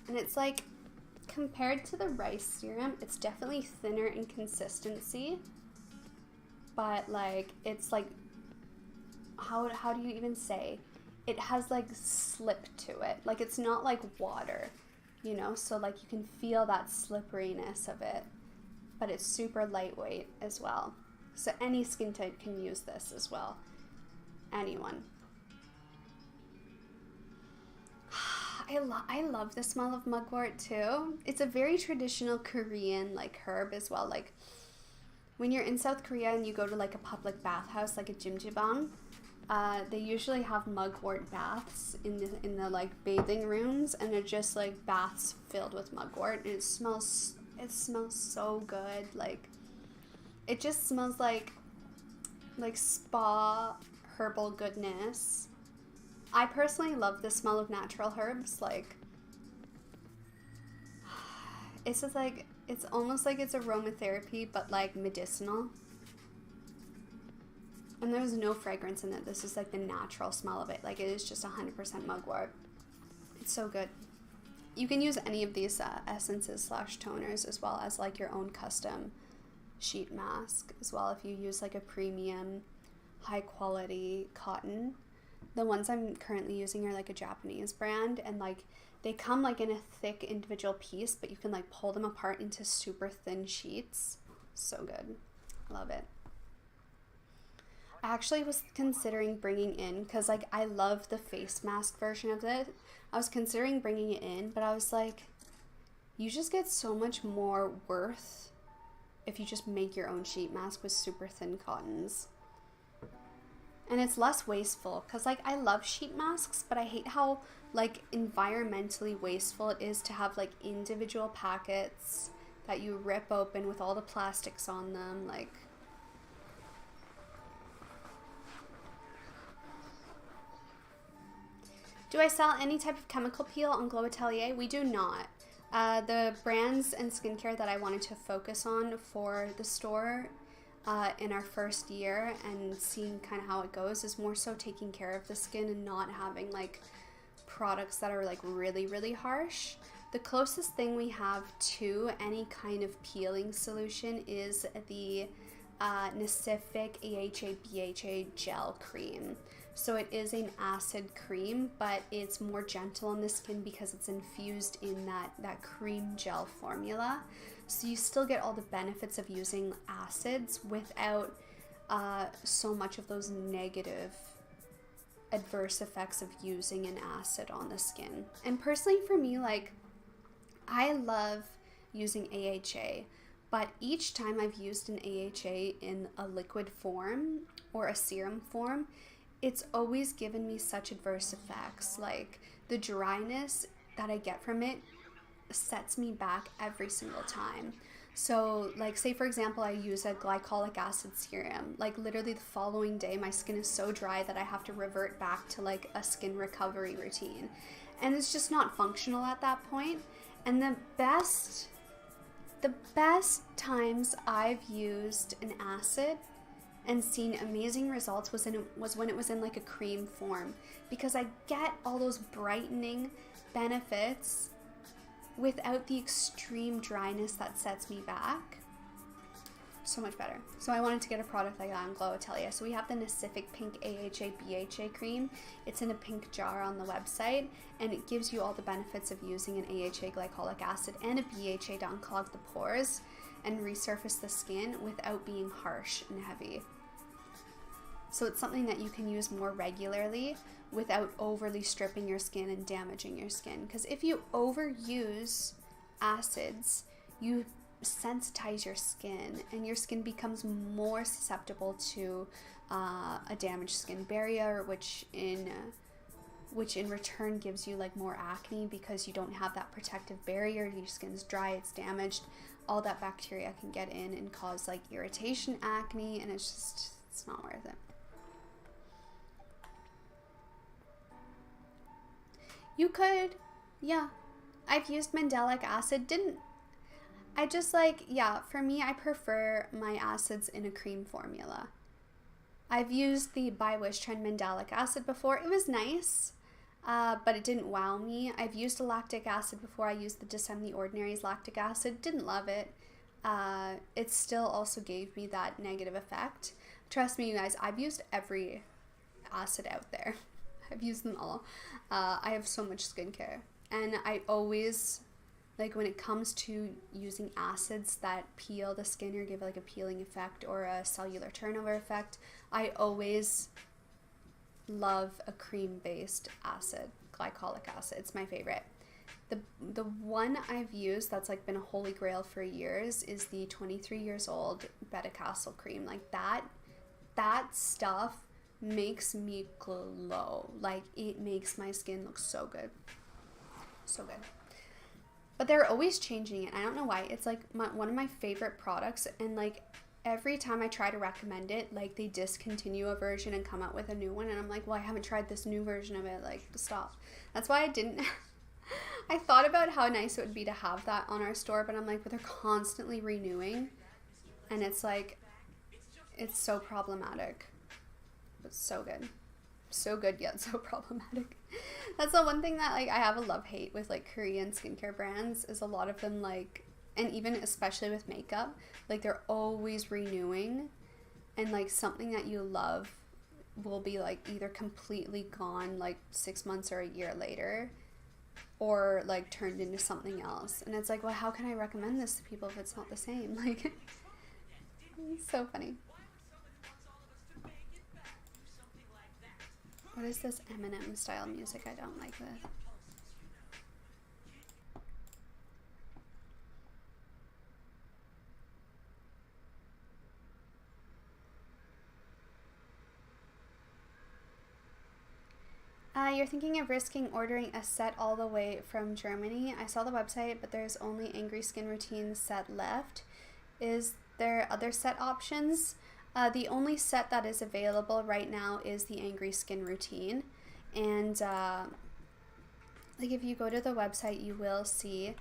and it's like, compared to the rice serum, it's definitely thinner in consistency, but like it's like, how do you even say, it has like slip to it, like it's not like water, you know, so like you can feel that slipperiness of it, but it's super lightweight as well. So any skin type can use this as well, anyone. I love the smell of mugwort too. It's a very traditional Korean like herb as well. Like when you're in South Korea and you go to like a public bathhouse, like a jjimjilbang, they usually have mugwort baths in the like bathing rooms, and they're just like baths filled with mugwort, and it smells so good. Like it just smells like spa herbal goodness. I personally love the smell of natural herbs. Like it's just like, it's almost like it's aromatherapy, but like medicinal. And there's no fragrance in it. This is like the natural smell of it. Like it is just 100% mugwort. It's so good. You can use any of these essences / toners as well as like your own custom sheet mask as well, if you use like a premium high quality cotton. The ones I'm currently using are like a Japanese brand, and like they come like in a thick individual piece, but you can like pull them apart into super thin sheets. So good. Love it. actually was considering bringing in, because like I love the face mask version of it. I was considering bringing it in, but I was like, you just get so much more worth if you just make your own sheet mask with super thin cottons. And it's less wasteful, because like I love sheet masks, but I hate how like environmentally wasteful it is to have like individual packets that you rip open with all the plastics on them. Like, do I sell any type of chemical peel on Glow Atelier? We do not. The brands and skincare that I wanted to focus on for the store in our first year and seeing kind of how it goes is more so taking care of the skin and not having like products that are like really, really harsh. The closest thing we have to any kind of peeling solution is the Nacific AHA BHA gel cream. So it is an acid cream, but it's more gentle on the skin because it's infused in that cream gel formula. So you still get all the benefits of using acids without so much of those negative adverse effects of using an acid on the skin. And personally for me, like, I love using AHA, but each time I've used an AHA in a liquid form or a serum form, it's always given me such adverse effects. Like, the dryness that I get from it sets me back every single time. So like, say for example, I use a glycolic acid serum, like literally the following day my skin is so dry that I have to revert back to like a skin recovery routine, and it's just not functional at that point. And the best times I've used an acid and seen amazing results was when it was in like a cream form, because I get all those brightening benefits without the extreme dryness that sets me back. So much better. So I wanted to get a product like that on Glow Atelier. So we have the Nacific Pink AHA BHA cream. It's in a pink jar on the website, and it gives you all the benefits of using an AHA glycolic acid and a BHA to unclog the pores and resurface the skin without being harsh and heavy. So it's something that you can use more regularly without overly stripping your skin and damaging your skin. Because if you overuse acids, you sensitize your skin, and your skin becomes more susceptible to a damaged skin barrier, which in return gives you like more acne because you don't have that protective barrier. Your skin's dry, it's damaged, all that bacteria can get in and cause like irritation, acne, and it's not worth it. You could, yeah. I've used mandelic acid. For me, I prefer my acids in a cream formula. I've used the By Wish Trend mandelic acid before. It was nice, but it didn't wow me. I've used a lactic acid before. I used the Descend the Ordinary's lactic acid. Didn't love it. It still also gave me that negative effect. Trust me, you guys, I've used every acid out there. I've used them all. I have so much skincare, and I always, like, when it comes to using acids that peel the skin or give like a peeling effect or a cellular turnover effect, I always love a cream-based acid, glycolic acid. It's my favorite. The one I've used that's like been a holy grail for years is the 23 years old Beta Castle cream. Like that stuff makes me glow. Like, it makes my skin look so good. So good. But they're always changing it. I don't know why. It's like one of my favorite products, and like every time I try to recommend it, like they discontinue a version and come out with a new one, and I'm like, well, I haven't tried this new version of it. Like, stop. That's why I didn't. I thought about how nice it would be to have that on our store, but I'm like, but they're constantly renewing, and it's like, it's so problematic. It's so good. So good, yet so problematic. That's the one thing that, like, I have a love-hate with, like, Korean skincare brands, is a lot of them, like, and even especially with makeup, like, they're always renewing, and, like, something that you love will be, like, either completely gone, like, 6 months or a year later, or, like, turned into something else. And it's like, well, how can I recommend this to people if it's not the same? Like, it's so funny. What is this Eminem style music? I don't like this. You're thinking of risking ordering a set all the way from Germany. I saw the website, but there's only Angry Skin Routine set left. Is there other set options? The only set that is available right now is the Angry Skin Routine. And like if you go to the website, you will see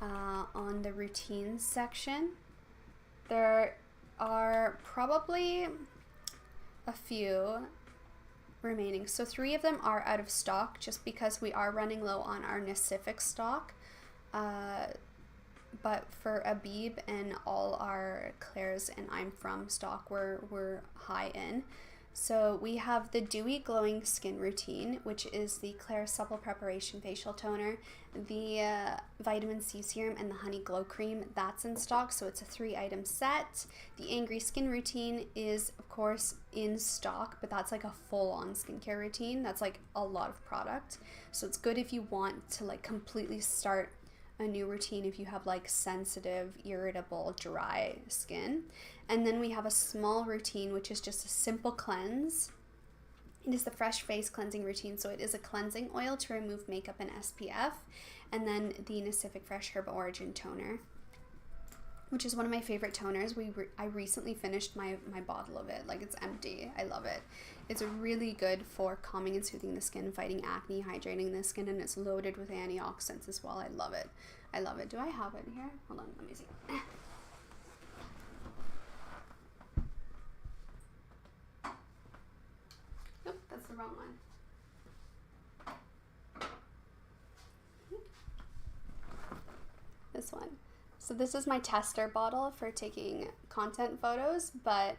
on the routines section, there are probably a few remaining. So 3 of them are out of stock just because we are running low on our Nacific stock. But for a BiiBiiB and all our Claire's and I'm From stock we're high in. So we have the Dewy Glowing Skin Routine, which is the Claire Supple Preparation Facial Toner, the Vitamin C Serum, and the Honey Glow Cream. That's in stock, so it's a 3-item set. The Angry Skin Routine is, of course, in stock, but that's like a full-on skincare routine. That's like a lot of product. So it's good if you want to like completely start a new routine if you have like sensitive, irritable, dry skin. And then we have a small routine, which is just a simple cleanse. It is the Fresh Face Cleansing Routine, so it is a cleansing oil to remove makeup and SPF, and then the Nacific Fresh Herb Origin Toner, which is one of my favorite toners. I recently finished my bottle of it. Like, it's empty. I love it. It's really good for calming and soothing the skin, fighting acne, hydrating the skin, and it's loaded with antioxidants as well. I love it. I love it. Do I have it here? Hold on, let me see. Nope, that's the wrong one. This one. So this is my tester bottle for taking content photos, but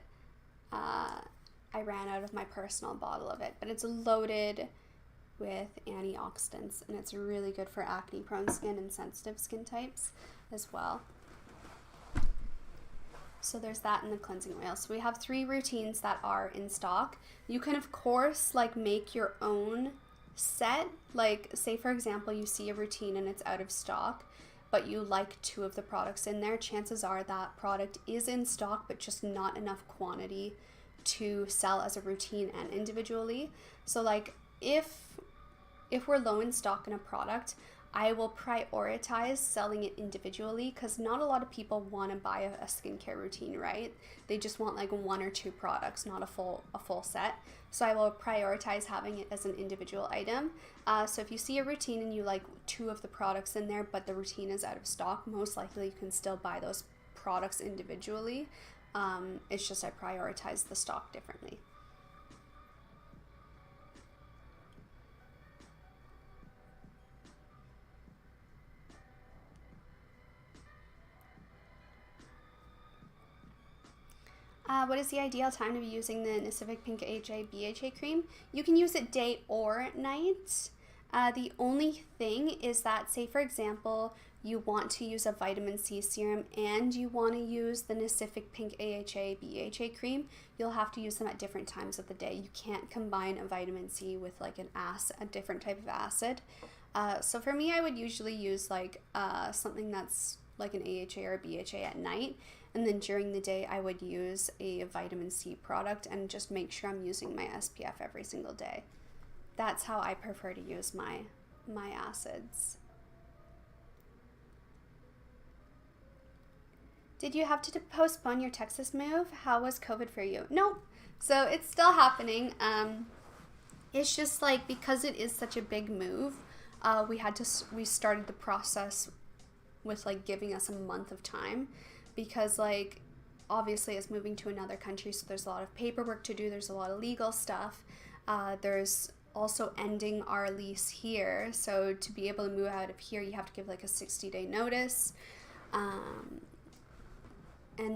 I ran out of my personal bottle of it. But it's loaded with antioxidants, and it's really good for acne-prone skin and sensitive skin types as well. So there's that in the cleansing oil. So we have 3 routines that are in stock. You can, of course, like make your own set. Like, say for example, you see a routine and it's out of stock, but you like 2 of the products in there. Chances are that product is in stock, but just not enough quantity to sell as a routine and individually. So like if we're low in stock in a product, I will prioritize selling it individually, because not a lot of people want to buy a skincare routine, right? They just want like 1 or 2 products, not a full set. So I will prioritize having it as an individual item. So if you see a routine and you like 2 of the products in there, but the routine is out of stock, most likely you can still buy those products individually. It's just I prioritize the stock differently. What is the ideal time to be using the Nacific Pink AHA BHA cream? You can use it day or night. The only thing is that, say for example, you want to use a vitamin C serum and you want to use the Nacific Pink AHA BHA cream, you'll have to use them at different times of the day. You can't combine a vitamin C with like a different type of acid. So for me, I would usually use like something that's like an AHA or a BHA at night, and then during the day I would use a vitamin C product and just make sure I'm using my SPF every single day. That's how I prefer to use my acids. Did you have to postpone your Texas move? How was COVID for you? No, so it's still happening. It's just like, because it is such a big move, we started the process with like giving us a month of time, because like obviously it's moving to another country, so there's a lot of paperwork to do, there's a lot of legal stuff, there's also ending our lease here, so to be able to move out of here you have to give like a 60-day notice, and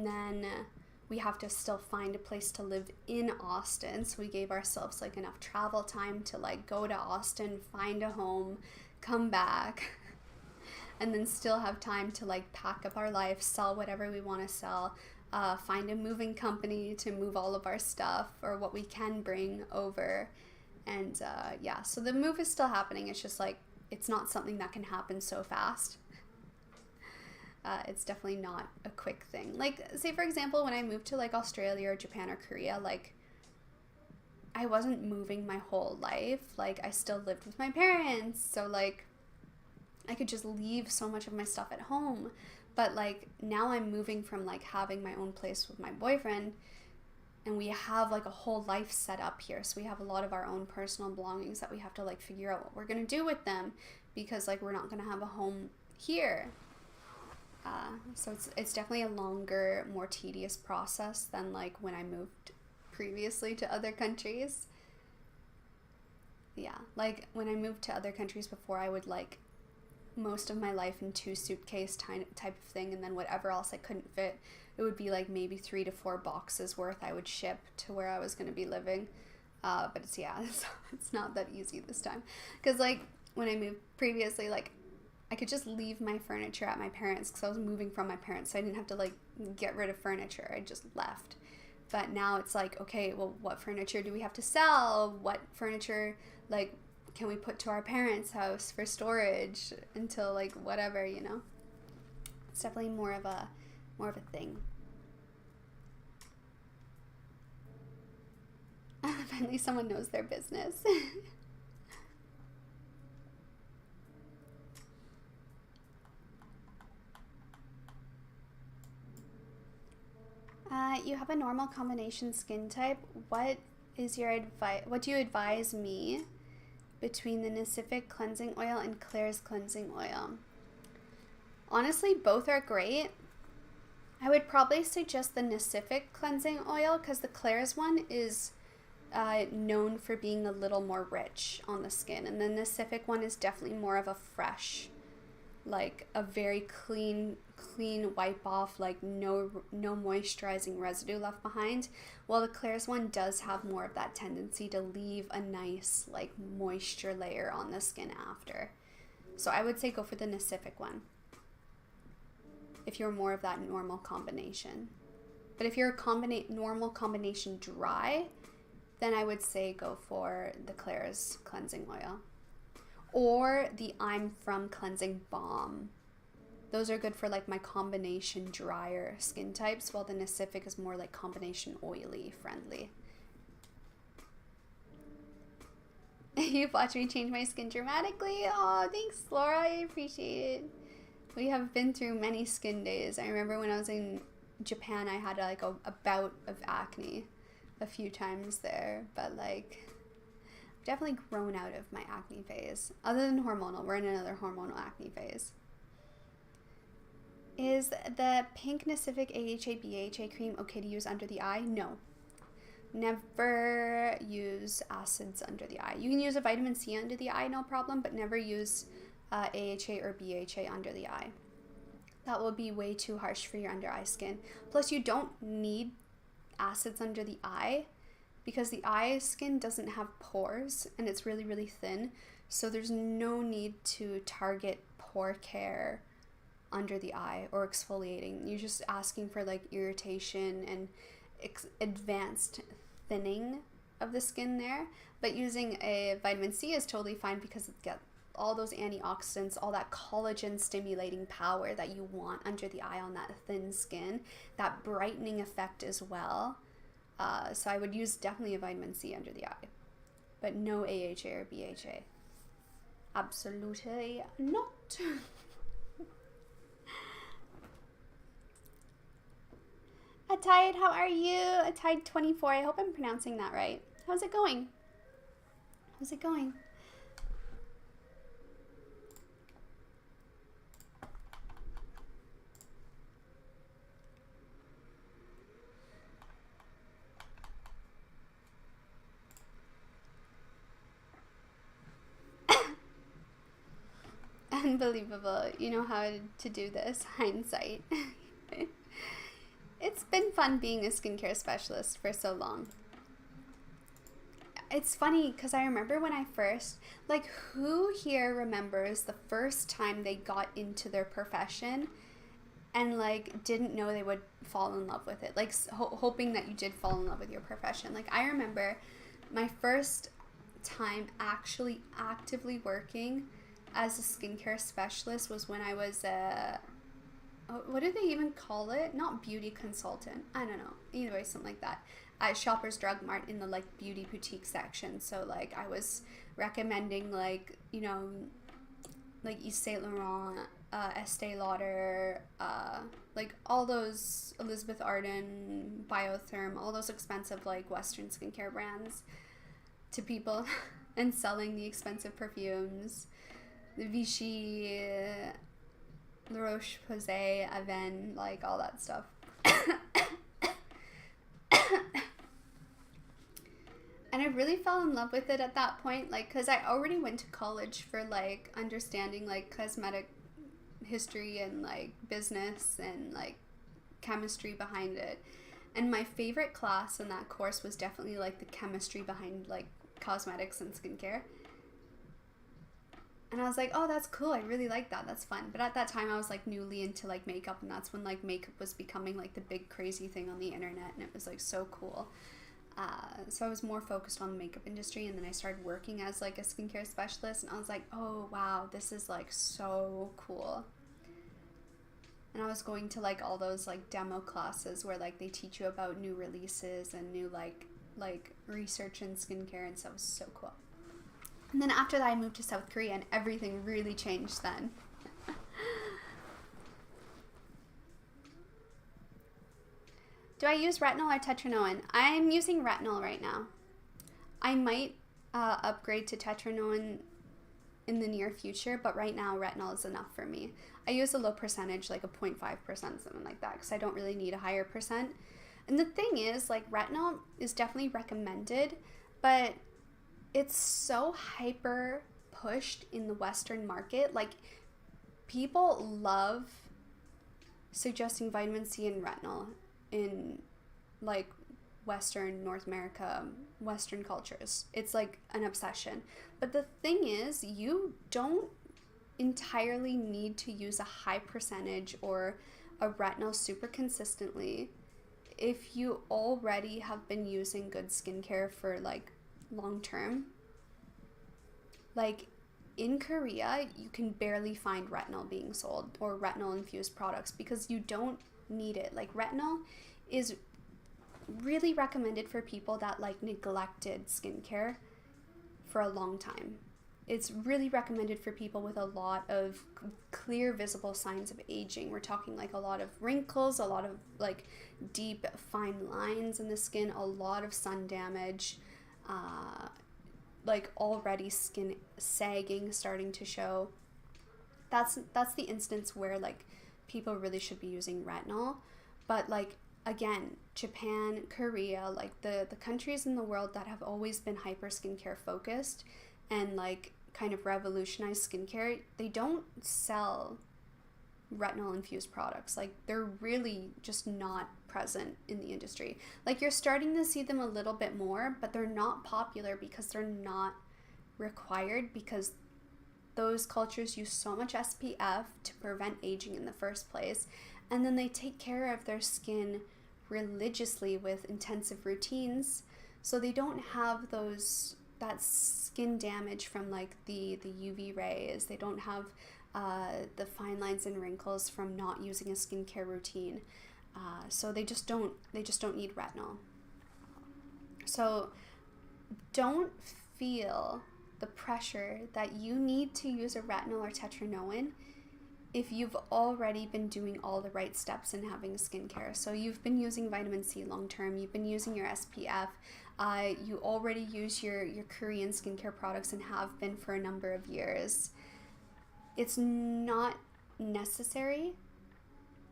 then we have to still find a place to live in Austin, so we gave ourselves like enough travel time to like go to Austin, find a home, come back, and then still have time to like pack up our life, sell whatever we want to sell, find a moving company to move all of our stuff or what we can bring over, And yeah, so the move is still happening. It's just like, it's not something that can happen so fast. It's definitely not a quick thing. Like, say for example, when I moved to like Australia or Japan or Korea, like, I wasn't moving my whole life. Like, I still lived with my parents, so like, I could just leave so much of my stuff at home. But like, now I'm moving from like having my own place with my boyfriend, and we have like a whole life set up here. So we have a lot of our own personal belongings that we have to like figure out what we're gonna do with them, because like we're not gonna have a home here. So it's definitely a longer, more tedious process than like when I moved previously to other countries. Yeah, like when I moved to other countries before, I would like most of my life in 2 suitcase type of thing, and then whatever else I couldn't fit, it would be like maybe 3 to 4 boxes worth I would ship to where I was going to be living. But it's not that easy this time, because like when I moved previously, like I could just leave my furniture at my parents because I was moving from my parents, so I didn't have to like get rid of furniture. I just left. But now it's like, okay, well, what furniture do we have to sell? What furniture like can we put to our parents' house for storage until like whatever, you know? It's definitely more of a thing. Finally someone knows their business. You have a normal combination skin type. What is your advice? What do you advise me between the Nacific cleansing oil and Klairs cleansing oil? Honestly, both are great. I would probably suggest the Nacific cleansing oil because the Klairs one is known for being a little more rich on the skin, and the Nacific one is definitely more of a fresh, like a very clean wipe off, like no moisturizing residue left behind, while the Klairs one does have more of that tendency to leave a nice like moisture layer on the skin after. So I would say go for the Nacific one if you're more of that normal combination. But if you're a normal combination dry, then I would say go for the Klairs cleansing oil or the I'm From cleansing balm. Those are good for like my combination drier skin types, while the Nacific is more like combination oily friendly. You've watched me change my skin dramatically. Oh, thanks, Laura. I appreciate it. We have been through many skin days. I remember when I was in Japan, I had like a bout of acne a few times there, but like I've definitely grown out of my acne phase. Other than hormonal, we're in another hormonal acne phase. Is the pink Nacific AHA BHA cream okay to use under the eye? No. Never use acids under the eye. You can use a vitamin C under the eye, no problem, but never use AHA or BHA under the eye. That will be way too harsh for your under eye skin. Plus, you don't need acids under the eye because the eye skin doesn't have pores and it's really, really thin. So there's no need to target pore care under the eye or exfoliating. You're just asking for like irritation and advanced thinning of the skin there. But using a vitamin C is totally fine because it gets all those antioxidants, all that collagen stimulating power that you want under the eye on that thin skin, that brightening effect as well. So I would use definitely a vitamin C under the eye, but no AHA or BHA. Absolutely not. Atide, how are you? Atide24, I hope I'm pronouncing that right. How's it going? How's it going? Unbelievable. You know how to do this. Hindsight. It's been fun being a skincare specialist for so long. It's funny because I remember when I first, like, who here remembers the first time they got into their profession and like didn't know they would fall in love with it, like hoping that you did fall in love with your profession? Like, I remember my first time actually actively working as a skincare specialist was when I was what do they even call it? Not beauty consultant. I don't know. Either way, something like that. At Shoppers Drug Mart in the like beauty boutique section. So like I was recommending like, you know, like Yves Saint Laurent, Estee Lauder, like all those Elizabeth Arden, Biotherm, all those expensive like Western skincare brands to people and selling the expensive perfumes, the Vichy, La Roche-Posay, Aven, like all that stuff. And I really fell in love with it at that point, like, because I already went to college for like understanding like cosmetic history and like business and like chemistry behind it. And my favorite class in that course was definitely like the chemistry behind like cosmetics and skincare. And I was like, oh, that's cool. I really like that. That's fun. But at that time, I was like newly into like makeup, and that's when like makeup was becoming like the big crazy thing on the internet, and it was like so cool. So I was more focused on the makeup industry, and then I started working as like a skincare specialist, and I was like, oh wow, this is like so cool. And I was going to like all those like demo classes where like they teach you about new releases and new like research in skincare, and so it was so cool. And then after that I moved to South Korea, and everything really changed then. Do I use retinol or tetranoin? I'm using retinol right now. I might upgrade to tetranoin in the near future, but right now retinol is enough for me. I use a low percentage, like a 0.5%, something like that, because I don't really need a higher percent. And the thing is, like, retinol is definitely recommended, but it's so hyper pushed in the Western market. Like, people love suggesting vitamin C and retinol in like Western North America, Western cultures. It's like an obsession. But the thing is, you don't entirely need to use a high percentage or a retinol super consistently if you already have been using good skincare for like long term. Like in Korea, you can barely find retinol being sold or retinol infused products because you don't need it. Like retinol is really recommended for people that like neglected skincare for a long time. It's really recommended for people with a lot of clear visible signs of aging. We're talking like a lot of wrinkles, a lot of like deep fine lines in the skin, a lot of sun damage, like already skin sagging starting to show. That's the instance where like people really should be using retinol. But like again, Japan, Korea, like the countries in the world that have always been hyper skincare focused and like kind of revolutionized skincare, they don't sell retinol infused products. Like they're really just not present in the industry. Like you're starting to see them a little bit more, but they're not popular because they're not required, because those cultures use so much SPF to prevent aging in the first place, and then they take care of their skin religiously with intensive routines, so they don't have that skin damage from like the UV rays. They don't have the fine lines and wrinkles from not using a skincare routine. So they just don't need retinol. So don't feel the pressure that you need to use a retinol or tetranoin if you've already been doing all the right steps in having skincare. So you've been using vitamin C long term, you've been using your SPF, you already use your Korean skincare products and have been for a number of years. It's not necessary.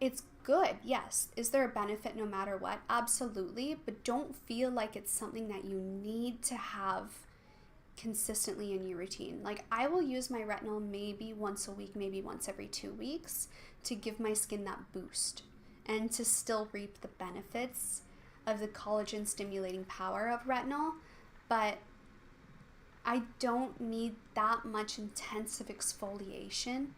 It's good, yes. Is there a benefit no matter what? Absolutely, but don't feel like it's something that you need to have consistently in your routine. Like I will use my retinol maybe once a week, maybe once every 2 weeks to give my skin that boost and to still reap the benefits of the collagen stimulating power of retinol, but I don't need that much intensive exfoliation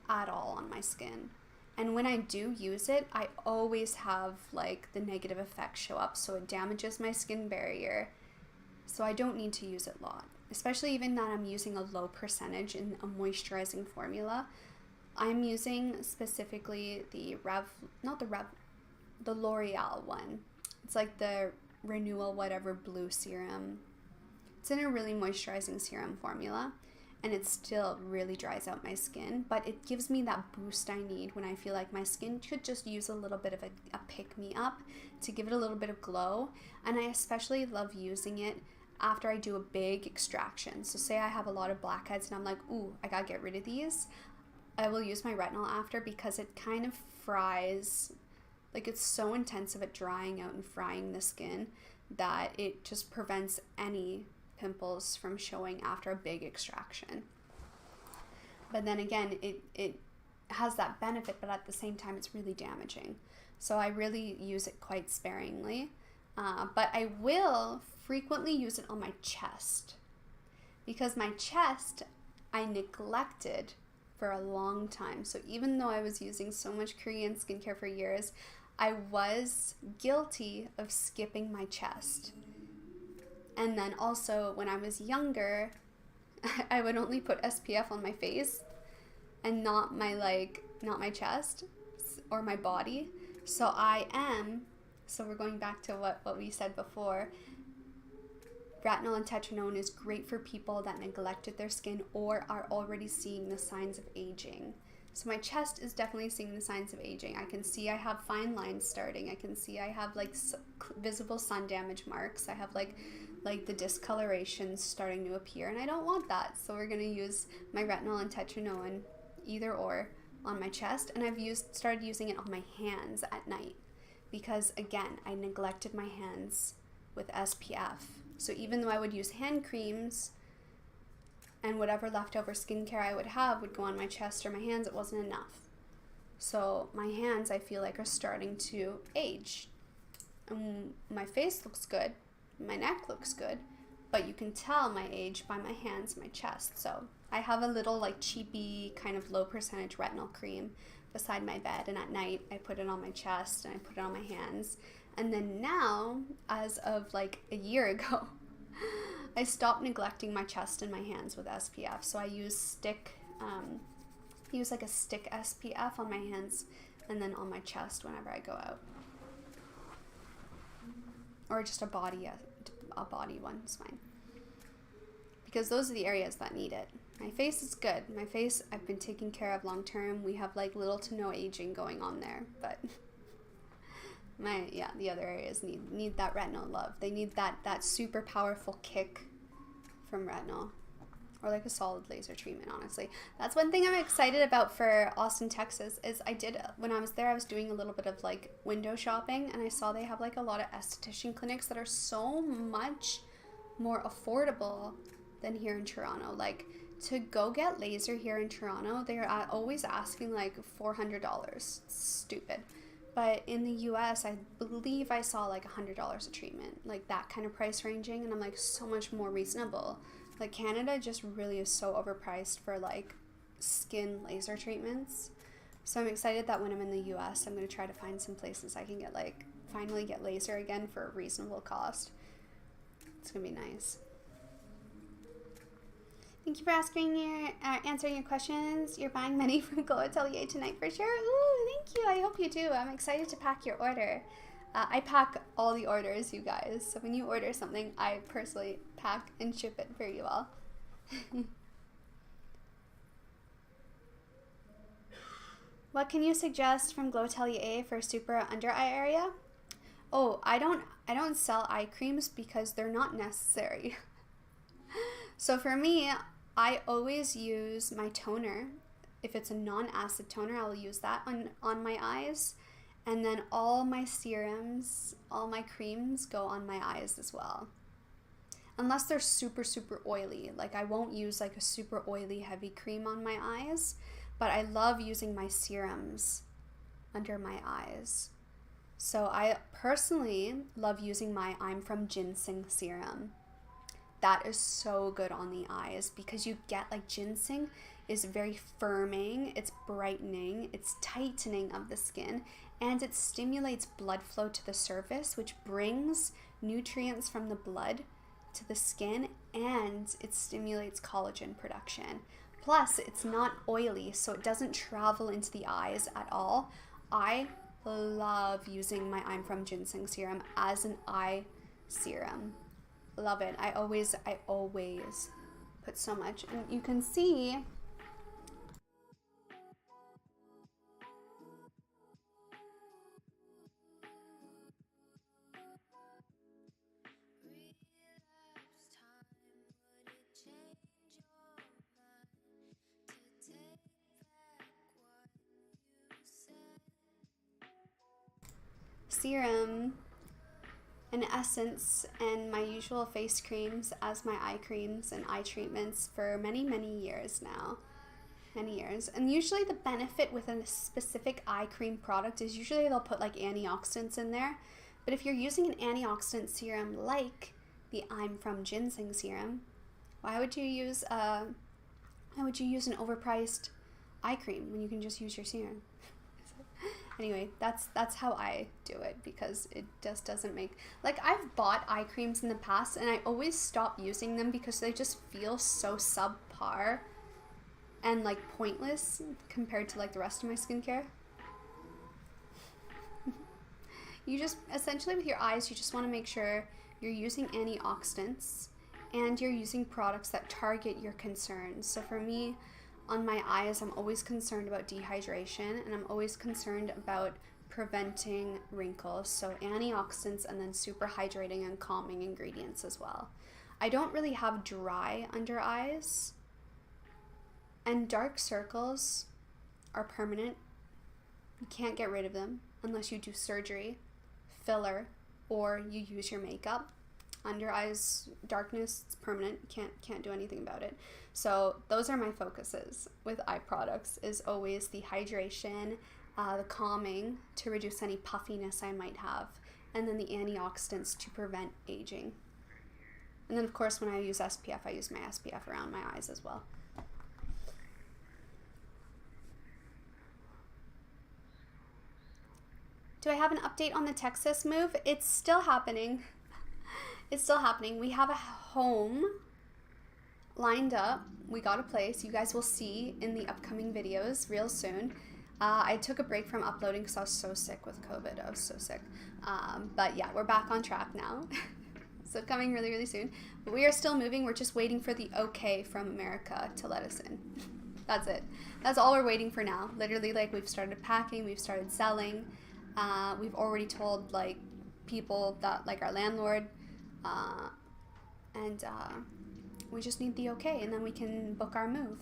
at all on my skin. And when I do use it, I always have like the negative effects show up. So it damages my skin barrier, So I don't need to use it a lot, especially even that I'm using a low percentage in a moisturizing formula. I'm using specifically the L'Oreal one. It's like the Renewal Whatever Blue Serum. It's in a really moisturizing serum formula, and it still really dries out my skin, but it gives me that boost I need when I feel like my skin could just use a little bit of a pick-me-up to give it a little bit of glow. And I especially love using it after I do a big extraction. So say I have a lot of blackheads and I'm like, ooh, I gotta get rid of these. I will use my retinol after because it kind of fries, like it's so intensive at drying out and frying the skin that it just prevents any pimples from showing after a big extraction. But then again, it has that benefit, but at the same time it's really damaging. So I really use it quite sparingly. But I will frequently use it on my chest, because my chest I neglected for a long time. So even though I was using so much Korean skincare for years, I was guilty of skipping my chest. And then also when I was younger, I would only put SPF on my face and not my chest or my body. So we're going back to what we said before. Retinol and tetranone is great for people that neglected their skin or are already seeing the signs of aging. So my chest is definitely seeing the signs of aging. I can see I have fine lines starting. I can see I have like visible sun damage marks. I have like the discoloration starting to appear, and I don't want that. So we're gonna use my retinol and tetranone, either or, on my chest, and I've started using it on my hands at night because again, I neglected my hands with SPF. So even though I would use hand creams and whatever leftover skincare I would have would go on my chest or my hands, it wasn't enough. So my hands, I feel like, are starting to age. And my face looks good, my neck looks good, but you can tell my age by my hands, my chest. So I have a little like cheapy kind of low percentage retinol cream beside my bed, and at night I put it on my chest and I put it on my hands. And then now, as of like a year ago, I stopped neglecting my chest and my hands with SPF. So I use like a stick SPF on my hands and then on my chest whenever I go out. Or just a body one is fine. Because those are the areas that need it. My face is good. My face I've been taking care of long term. We have like little to no aging going on there, but the other areas need that retinol love. They need that super powerful kick from retinol, or like a solid laser treatment. Honestly, that's one thing I'm excited about for Austin, Texas. Is when I was there, I was doing a little bit of like window shopping, and I saw they have like a lot of esthetician clinics that are so much more affordable than here in Toronto. Like, to go get laser here in Toronto, they're always asking like $400. Stupid. But in the US, I believe I saw like $100 a treatment, like that kind of price ranging, and I'm like, so much more reasonable. Like, Canada just really is so overpriced for like skin laser treatments. So I'm excited that when I'm in the US, I'm going to try to find some places I can get finally get laser again for a reasonable cost. It's going to be nice. Thank you for answering your questions. You're buying many from 𝐲 Atelier tonight for sure. Ooh, thank you. I hope you do. I'm excited to pack your order. I pack all the orders, you guys. So when you order something, I personally pack and ship it for you all. What can you suggest from 𝐲 Atelier for super under eye area? Oh, I don't sell eye creams because they're not necessary. So for me, I always use my toner. If it's a non-acid toner, I'll use that on my eyes. And then all my serums, all my creams go on my eyes as well. Unless they're super, super oily. Like, I won't use like a super oily heavy cream on my eyes, but I love using my serums under my eyes. So I personally love using my I'm from Ginseng serum. That is so good on the eyes because you get like ginseng is very firming, it's brightening, it's tightening of the skin, and it stimulates blood flow to the surface, which brings nutrients from the blood to the skin, and it stimulates collagen production. Plus, it's not oily, so it doesn't travel into the eyes at all. I love using my I'm From Ginseng serum as an eye serum. Love it. I always put so much. And you can see serum and essence and my usual face creams as my eye creams and eye treatments for many years now. Many years. And usually the benefit with a specific eye cream product is usually they'll put like antioxidants in there. But if you're using an antioxidant serum like the I'm From Ginseng serum, why would you use an overpriced eye cream when you can just use your serum? Anyway, that's how I do it, because it just doesn't make, like, I've bought eye creams in the past and I always stop using them because they just feel so subpar and like pointless compared to like the rest of my skincare. You just, essentially with your eyes, you just want to make sure you're using antioxidants and you're using products that target your concerns. So for me, on my eyes, I'm always concerned about dehydration, and I'm always concerned about preventing wrinkles. So antioxidants and then super hydrating and calming ingredients as well. I don't really have dry under eyes, and dark circles are permanent. You can't get rid of them unless you do surgery, filler, or you use your makeup. Under eyes darkness, it's permanent. Can't do anything about it. So those are my focuses with eye products, is always the hydration, the calming to reduce any puffiness I might have, and then the antioxidants to prevent aging. And then of course when I use SPF, I use my SPF around my eyes as well. Do I have an update on the Texas move? It's still happening. It's still happening. We have a home lined up. We got a place. You guys will see in the upcoming videos real soon. I took a break from uploading because I was so sick with COVID. I was so sick. But yeah, we're back on track now. So coming really soon. But we are still moving. We're just waiting for the okay from America to let us in. That's it. That's all we're waiting for now. Literally, like, we've started packing. We've started selling. We've already told, like, people that, like, our landlord, and we just need the okay, and then we can book our move.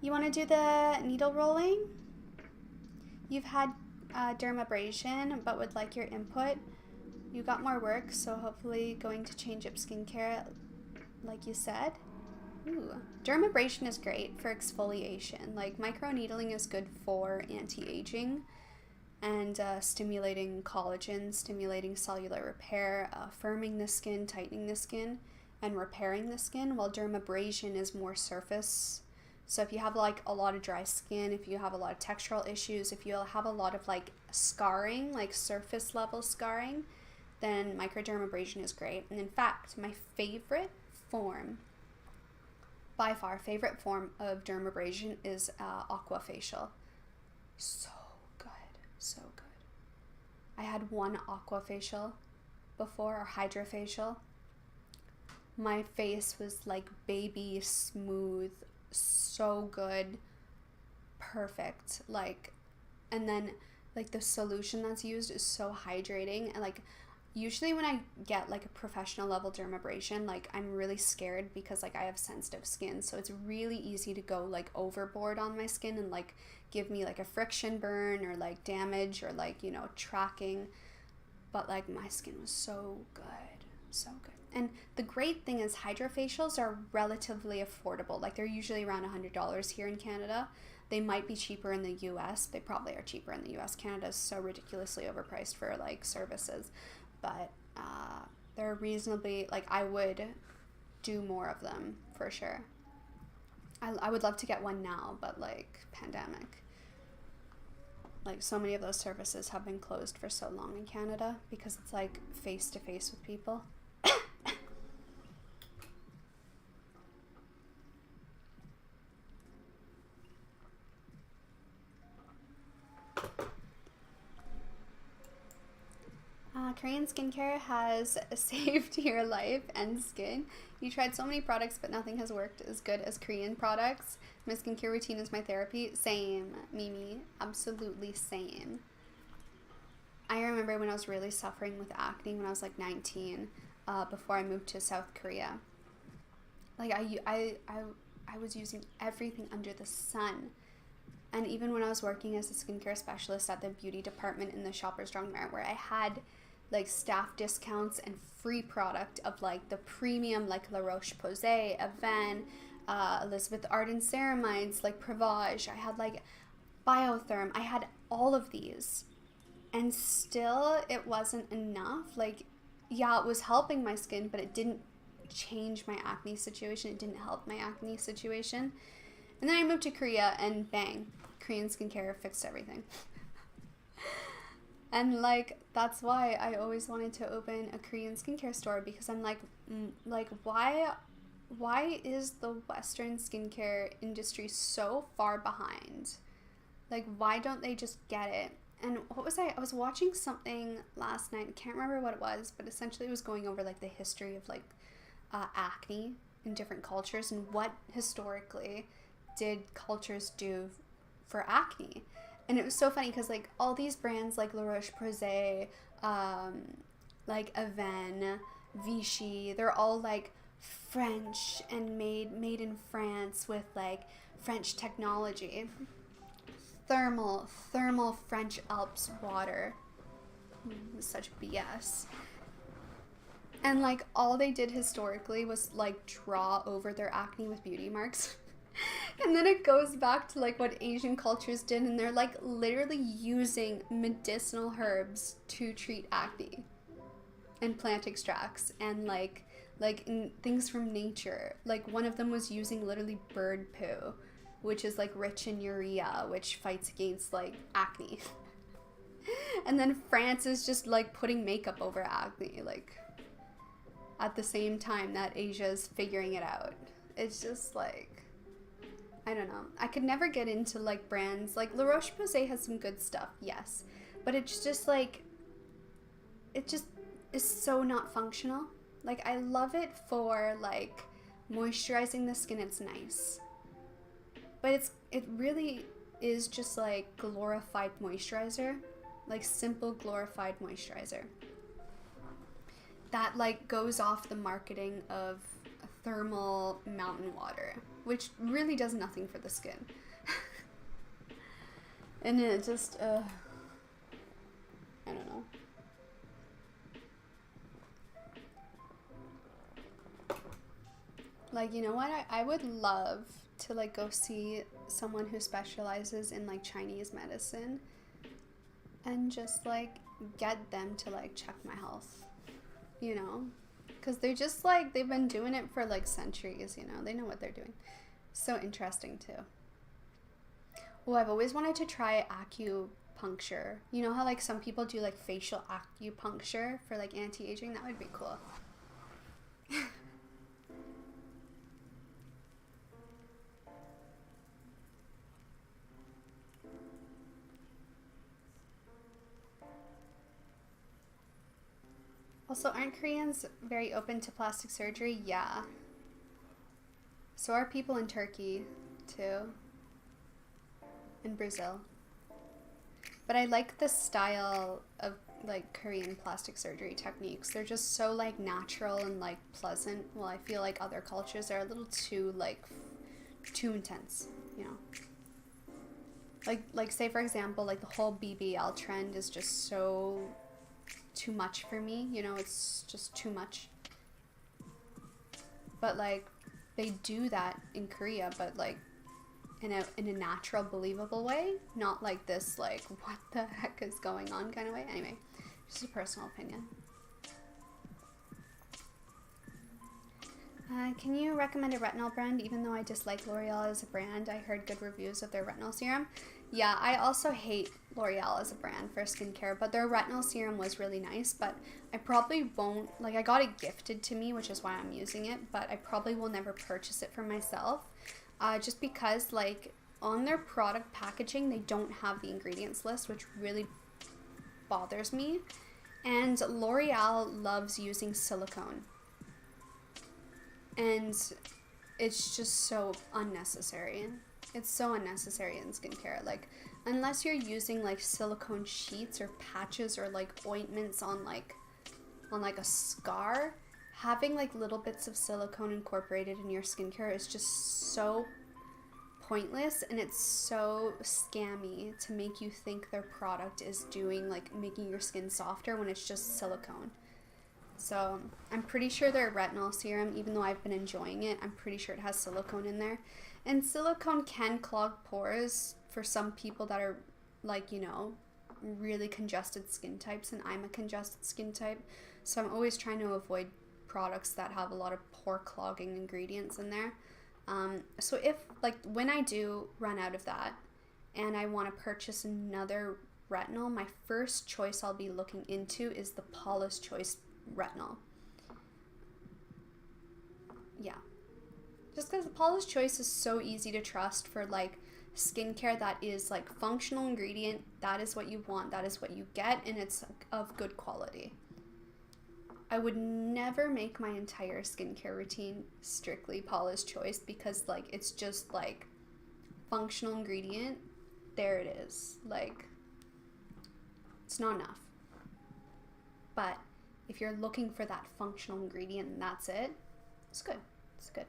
You want to do the needle rolling? You've had dermabrasion, but would like your input. You got more work, so hopefully going to change up skincare, like you said. Ooh. Dermabrasion is great for exfoliation. Like, microneedling is good for anti-aging and stimulating collagen, stimulating cellular repair, firming the skin, tightening the skin, and repairing the skin, while dermabrasion is more surface. So if you have like a lot of dry skin, if you have a lot of textural issues, if you have a lot of like scarring, like surface level scarring, then microdermabrasion is great. And in fact, my favorite form, by far favorite form of dermabrasion is aquafacial. So good. I had one aquafacial before, or hydrofacial. My face was like baby smooth, so good, perfect. Like, and then like the solution that's used is so hydrating, and like usually when I get like a professional level dermabrasion, like I'm really scared because like I have sensitive skin, so it's really easy to go like overboard on my skin and like give me like a friction burn or like damage or like, you know, tracking. But like my skin was so good. And the great thing is hydrofacials are relatively affordable. Like they're usually around $100 here in Canada. They might be cheaper in the US. They probably are cheaper in the US. Canada is so ridiculously overpriced for like services. But they're reasonably, like, I would do more of them for sure. I would love to get one now, but like pandemic. Like, so many of those services have been closed for so long in Canada because it's like face to face with people. Korean skincare has saved your life and skin. You tried so many products, but nothing has worked as good as Korean products. My skincare routine is my therapy. Same, Mimi. Absolutely same. I remember when I was really suffering with acne when I was like 19, before I moved to South Korea. Like, I was using everything under the sun. And even when I was working as a skincare specialist at the beauty department in the Shoppers Drug Mart, where I had like staff discounts and free product of like the premium, like La Roche-Posay, Avène, Elizabeth Arden ceramides, like Privage. I had like Biotherm. I had all of these, and still it wasn't enough. Like, yeah, it was helping my skin, but it didn't change my acne situation. It didn't help my acne situation. And then I moved to Korea, and bang, Korean skincare fixed everything. And like, that's why I always wanted to open a Korean skincare store, because I'm like, why is the Western skincare industry so far behind? Like, why don't they just get it? And what was I was watching something last night, I can't remember what it was, but essentially it was going over like the history of like acne in different cultures, and what historically did cultures do for acne. And it was so funny because like all these brands like La Roche-Posay, like Avène, Vichy, they're all like French and made in France with like French technology. Thermal French Alps water. Such BS. And like all they did historically was like draw over their acne with beauty marks. And then it goes back to like what Asian cultures did, and they're like literally using medicinal herbs to treat acne and plant extracts and like things from nature. Like one of them was using literally bird poo, which is like rich in urea, which fights against like acne. And then France is just like putting makeup over acne, like at the same time that Asia is figuring it out. It's just like, I don't know. I could never get into like brands like La Roche-Posay has some good stuff, yes, but it's just like, it just is so not functional. Like, I love it for like moisturizing the skin, it's nice, but it really is just like glorified moisturizer, like simple glorified moisturizer that like goes off the marketing of thermal mountain water, which really does nothing for the skin. And it just, I don't know. Like, you know what? I would love to like go see someone who specializes in like Chinese medicine and just like get them to like check my health, you know? Because they're just like, they've been doing it for like centuries, you know? They know what they're doing. So interesting too. Oh, I've always wanted to try acupuncture. You know how like some people do like facial acupuncture for like anti-aging? That would be cool. Also, aren't Koreans very open to plastic surgery? Yeah. So are people in Turkey, too. In Brazil. But I like the style of, like, Korean plastic surgery techniques. They're just so, like, natural and, like, pleasant. Well, I feel like other cultures are a little too, like, too intense, you know? Like, say, for example, like, the whole BBL trend is just so too much for me, you know, it's just too much. But like they do that in Korea, but like in a natural, believable way, not like this like what the heck is going on kind of way. Anyway, just a personal opinion. Can you recommend a retinol brand? Even though I dislike L'Oreal as a brand, I heard good reviews of their retinol serum. Yeah, I also hate L'Oreal as a brand for skincare, but their retinol serum was really nice, but I probably won't, like I got it gifted to me, which is why I'm using it, but I probably will never purchase it for myself, just because like on their product packaging, they don't have the ingredients list, which really bothers me, and L'Oreal loves using silicone, and it's just so unnecessary. It's so unnecessary in skincare. Like, unless you're using like silicone sheets or patches or like ointments on like a scar, having like little bits of silicone incorporated in your skincare is just so pointless, and it's so scammy to make you think their product is doing like making your skin softer when it's just silicone. So I'm pretty sure their retinol serum, even though I've been enjoying it, I'm pretty sure it has silicone in there. And silicone can clog pores for some people that are like, you know, really congested skin types, and I'm a congested skin type. So I'm always trying to avoid products that have a lot of pore clogging ingredients in there. So if, like, when I do run out of that and I want to purchase another retinol, my first choice I'll be looking into is the Paula's Choice retinol. Yeah. Just because Paula's Choice is so easy to trust for like skincare that is like functional ingredient, that is what you want, that is what you get, and it's of good quality. I would never make my entire skincare routine strictly Paula's Choice, because like it's just like functional ingredient, there it is. Like, it's not enough. But if you're looking for that functional ingredient and that's it, it's good. It's good.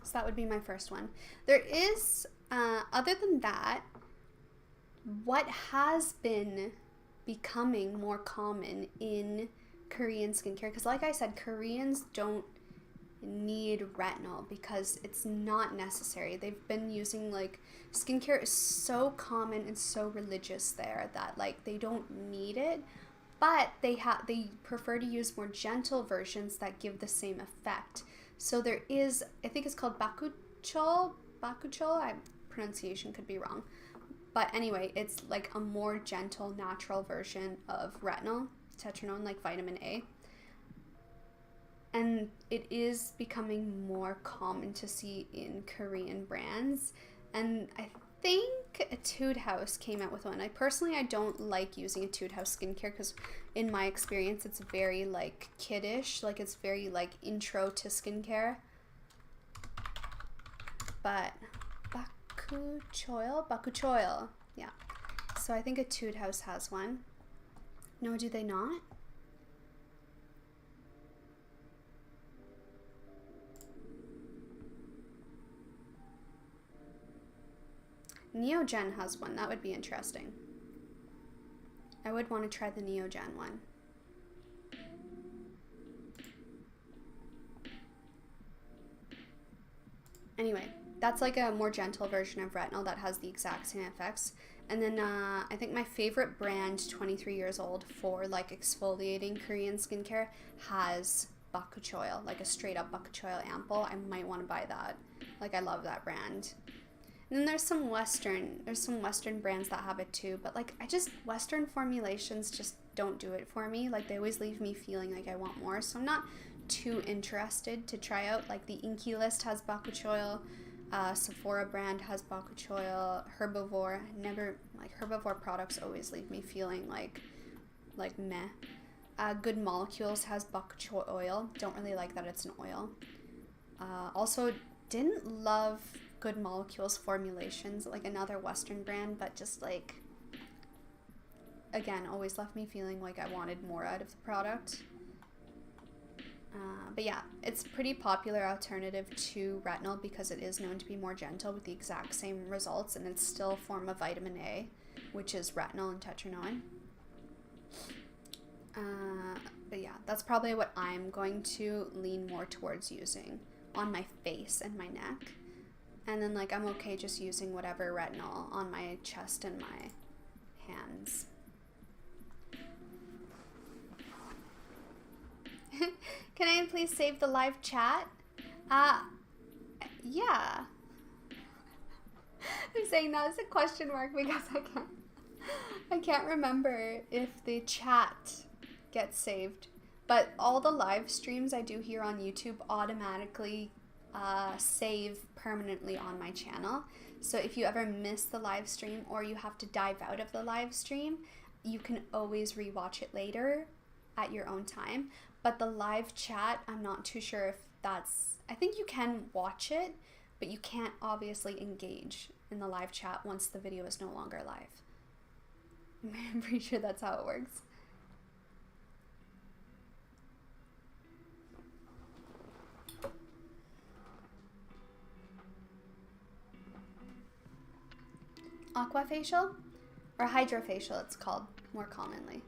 So that would be my first one. There is, other than that, what has been becoming more common in Korean skincare, because like I said, Koreans don't need retinol because it's not necessary. They've been using, like, skincare is so common and so religious there that like they don't need it, but they prefer to use more gentle versions that give the same effect. So there is, I think it's called bakuchol, pronunciation could be wrong, but anyway, it's like a more gentle, natural version of retinol, tetrabenone, like vitamin A. And it is becoming more common to see in Korean brands. And I think Etude House came out with one. I don't like using Etude House skincare because in my experience it's very like kiddish, like it's very like intro to skincare. But bakuchoil, yeah. So I think Etude House has one. No, do they not? Neogen has one. That would be interesting. I would want to try the Neogen one. Anyway, that's like a more gentle version of retinol that has the exact same effects. And then I think my favorite brand, 23 years old, for like exfoliating Korean skincare has bakuchoil, like a straight up bakuchoil ampoule. I might want to buy that. Like, I love that brand. And then there's some Western brands that have it too, but like Western formulations just don't do it for me. Like, they always leave me feeling like I want more, so I'm not too interested to try out. Like, the Inky List has bakuchoil, Sephora brand has bakuchoil, Herbivore, Herbivore products always leave me feeling like meh. Good Molecules has bakuchoil oil, don't really like that it's an oil. Also didn't love Good Molecules formulations, like another Western brand, but just like, again, always left me feeling like I wanted more out of the product. But yeah, it's pretty popular alternative to retinol because it is known to be more gentle with the exact same results, and it's still a form of vitamin A, which is retinol and tetrabenone. But yeah, that's probably what I'm going to lean more towards using on my face and my neck. And then, like, I'm okay just using whatever retinol on my chest and my hands. Can I please save the live chat? Yeah. I'm saying that as a question mark because I can't remember if the chat gets saved. But all the live streams I do here on YouTube automatically save permanently on my channel. So if you ever miss the live stream or you have to dive out of the live stream, you can always rewatch it later at your own time. But the live chat, I'm not too sure if that's, I think you can watch it, but you can't obviously engage in the live chat once the video is no longer live. I'm pretty sure that's how it works. Aquafacial or hydrofacial, it's called more commonly.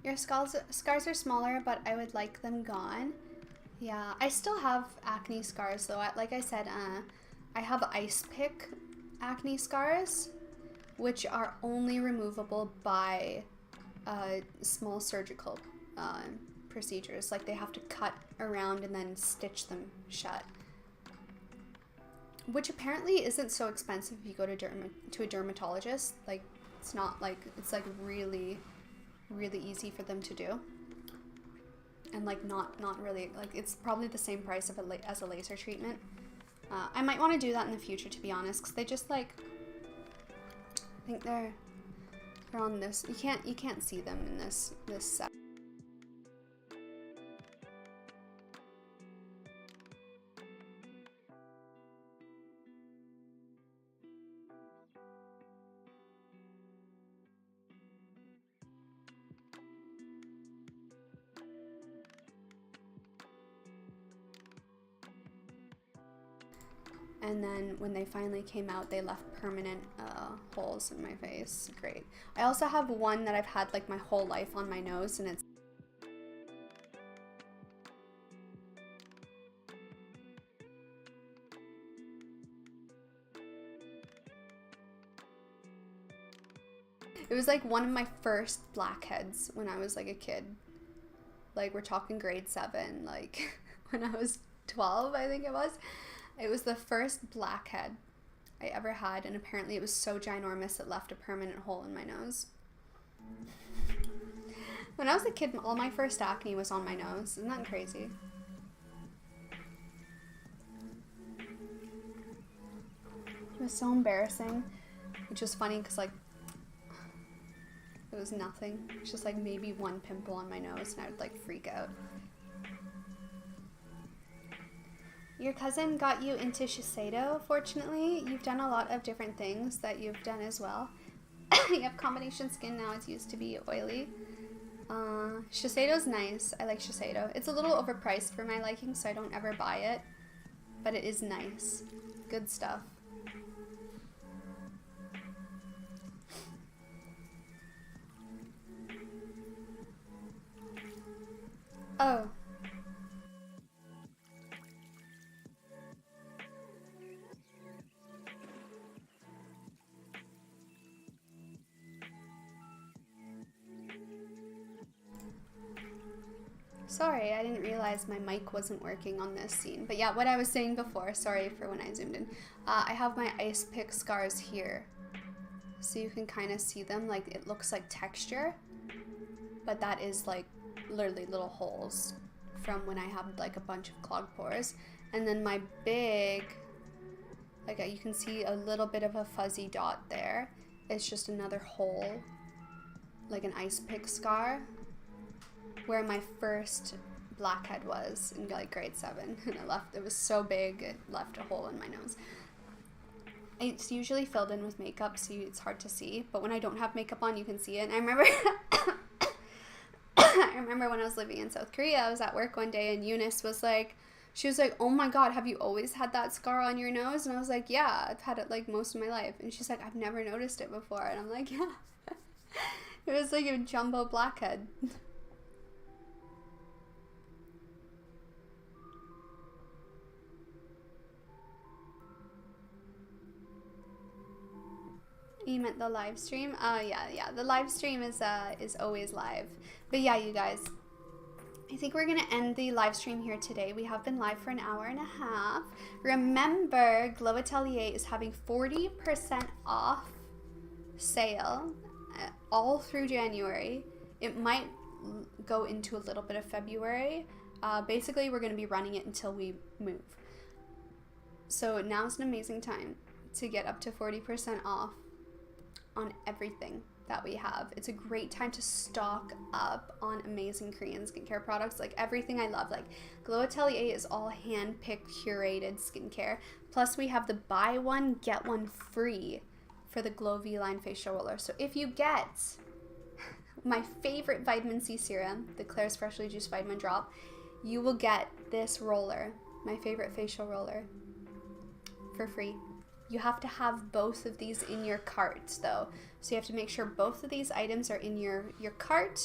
Your scars are smaller, but I would like them gone. Yeah, I still have acne scars though. Like I said, I have ice pick acne scars, which are only removable by small surgical procedures. Like they have to cut around and then stitch them shut. Which apparently isn't so expensive if you go to a dermatologist. Like, it's not like, it's like really, really easy for them to do. And like not really, like it's probably the same price of as a laser treatment. I might want to do that in the future, to be honest, because they just like, I think they're on this, you can't see them in this set. And then when they finally came out, they left permanent holes in my face. Great. I also have one that I've had like my whole life on my nose, and it's it was like one of my first blackheads when I was like a kid. Like we're talking grade 7, like when I was 12, I think it was. It was the first blackhead I ever had, and apparently it was so ginormous it left a permanent hole in my nose. When I was a kid, all my first acne was on my nose. Isn't that crazy? It was so embarrassing, which was funny because like it was nothing. It was just like maybe one pimple on my nose, and I would like freak out. Your cousin got you into Shiseido, fortunately. You've done a lot of different things that you've done as well. You have combination skin now, it's used to be oily. Shiseido's nice. I like Shiseido. It's a little overpriced for my liking, so I don't ever buy it. But it is nice. Good stuff. Oh. Sorry, I didn't realize my mic wasn't working on this scene. But yeah, what I was saying before, sorry for when I zoomed in. I have my ice pick scars here. So you can kind of see them, like it looks like texture. But that is like literally little holes from when I had like a bunch of clogged pores. And then my big, like you can see a little bit of a fuzzy dot there. It's just another hole, like an ice pick scar, where my first blackhead was in like grade 7, and it was so big it left a hole in my nose. It's usually filled in with makeup, so it's hard to see, but when I don't have makeup on, you can see it. And I remember I remember when I was living in South Korea, I was at work one day, and Eunice was like, she was like, oh my god, have you always had that scar on your nose? And I was like, yeah, I've had it like most of my life. And she's like, I've never noticed it before. And I'm like, yeah. It was like a jumbo blackhead. You meant the live stream? Oh yeah, the live stream is always live. But yeah, you guys, I think we're gonna end the live stream here today. We have been live for an hour and a half. Remember, 𝐔𝐻𝐃 is having 40% off sale all through January. It might go into a little bit of February. Basically, we're gonna be running it until we move. So now's an amazing time to get up to 40% off on everything that we have. It's a great time to stock up on amazing Korean skincare products, like everything I love. Like 𝐔𝐻𝐃 is all hand-picked, curated skincare. Plus we have the buy one, get one free for the Glow V-Line facial roller. So if you get my favorite vitamin C serum, the Klairs Freshly Juiced Vitamin Drop, you will get this roller, my favorite facial roller, for free. You have to have both of these in your cart though. So you have to make sure both of these items are in your cart,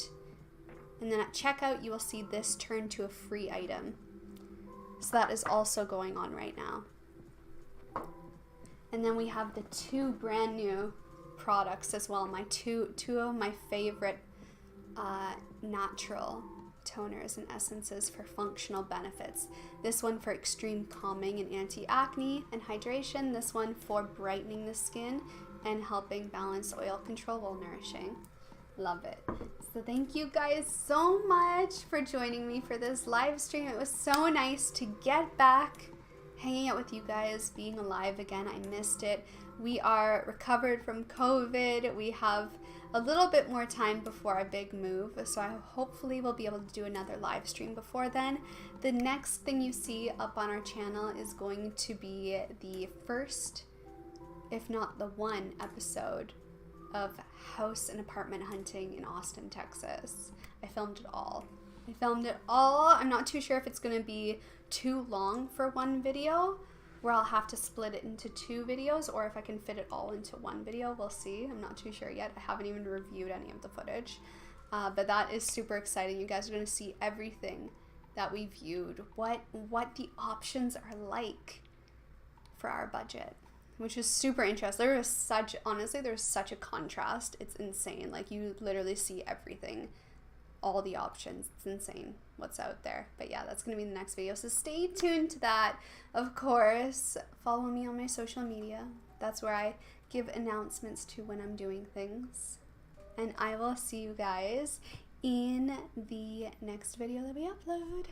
and then at checkout you will see this turn to a free item. So that is also going on right now. And then we have the 2 brand new products as well. My two of my favorite natural toners and essences for functional benefits. This one for extreme calming and anti-acne and hydration. This one for brightening the skin and helping balance oil control while nourishing. Love it. So thank you guys so much for joining me for this live stream. It was so nice to get back hanging out with you guys, being alive again. I missed it. We are recovered from COVID. We have a little bit more time before our big move, so I hopefully will be able to do another live stream before then. The next thing you see up on our channel is going to be the first, if not the one, episode of house and apartment hunting in Austin, Texas. I filmed it all. I'm not too sure if it's going to be too long for one video, where I'll have to split it into 2 videos, or if I can fit it all into one video. We'll see. I'm not too sure yet. I haven't even reviewed any of the footage, but that is super exciting. You guys are going to see everything that we viewed, what the options are like for our budget, which is super interesting. Honestly, there's such a contrast. It's insane. Like, you literally see everything, all the options. It's insane what's out there. But yeah, that's gonna be the next video, so stay tuned to that. Of course, follow me on my social media. That's where I give announcements to when I'm doing things, and I will see you guys in the next video that we upload.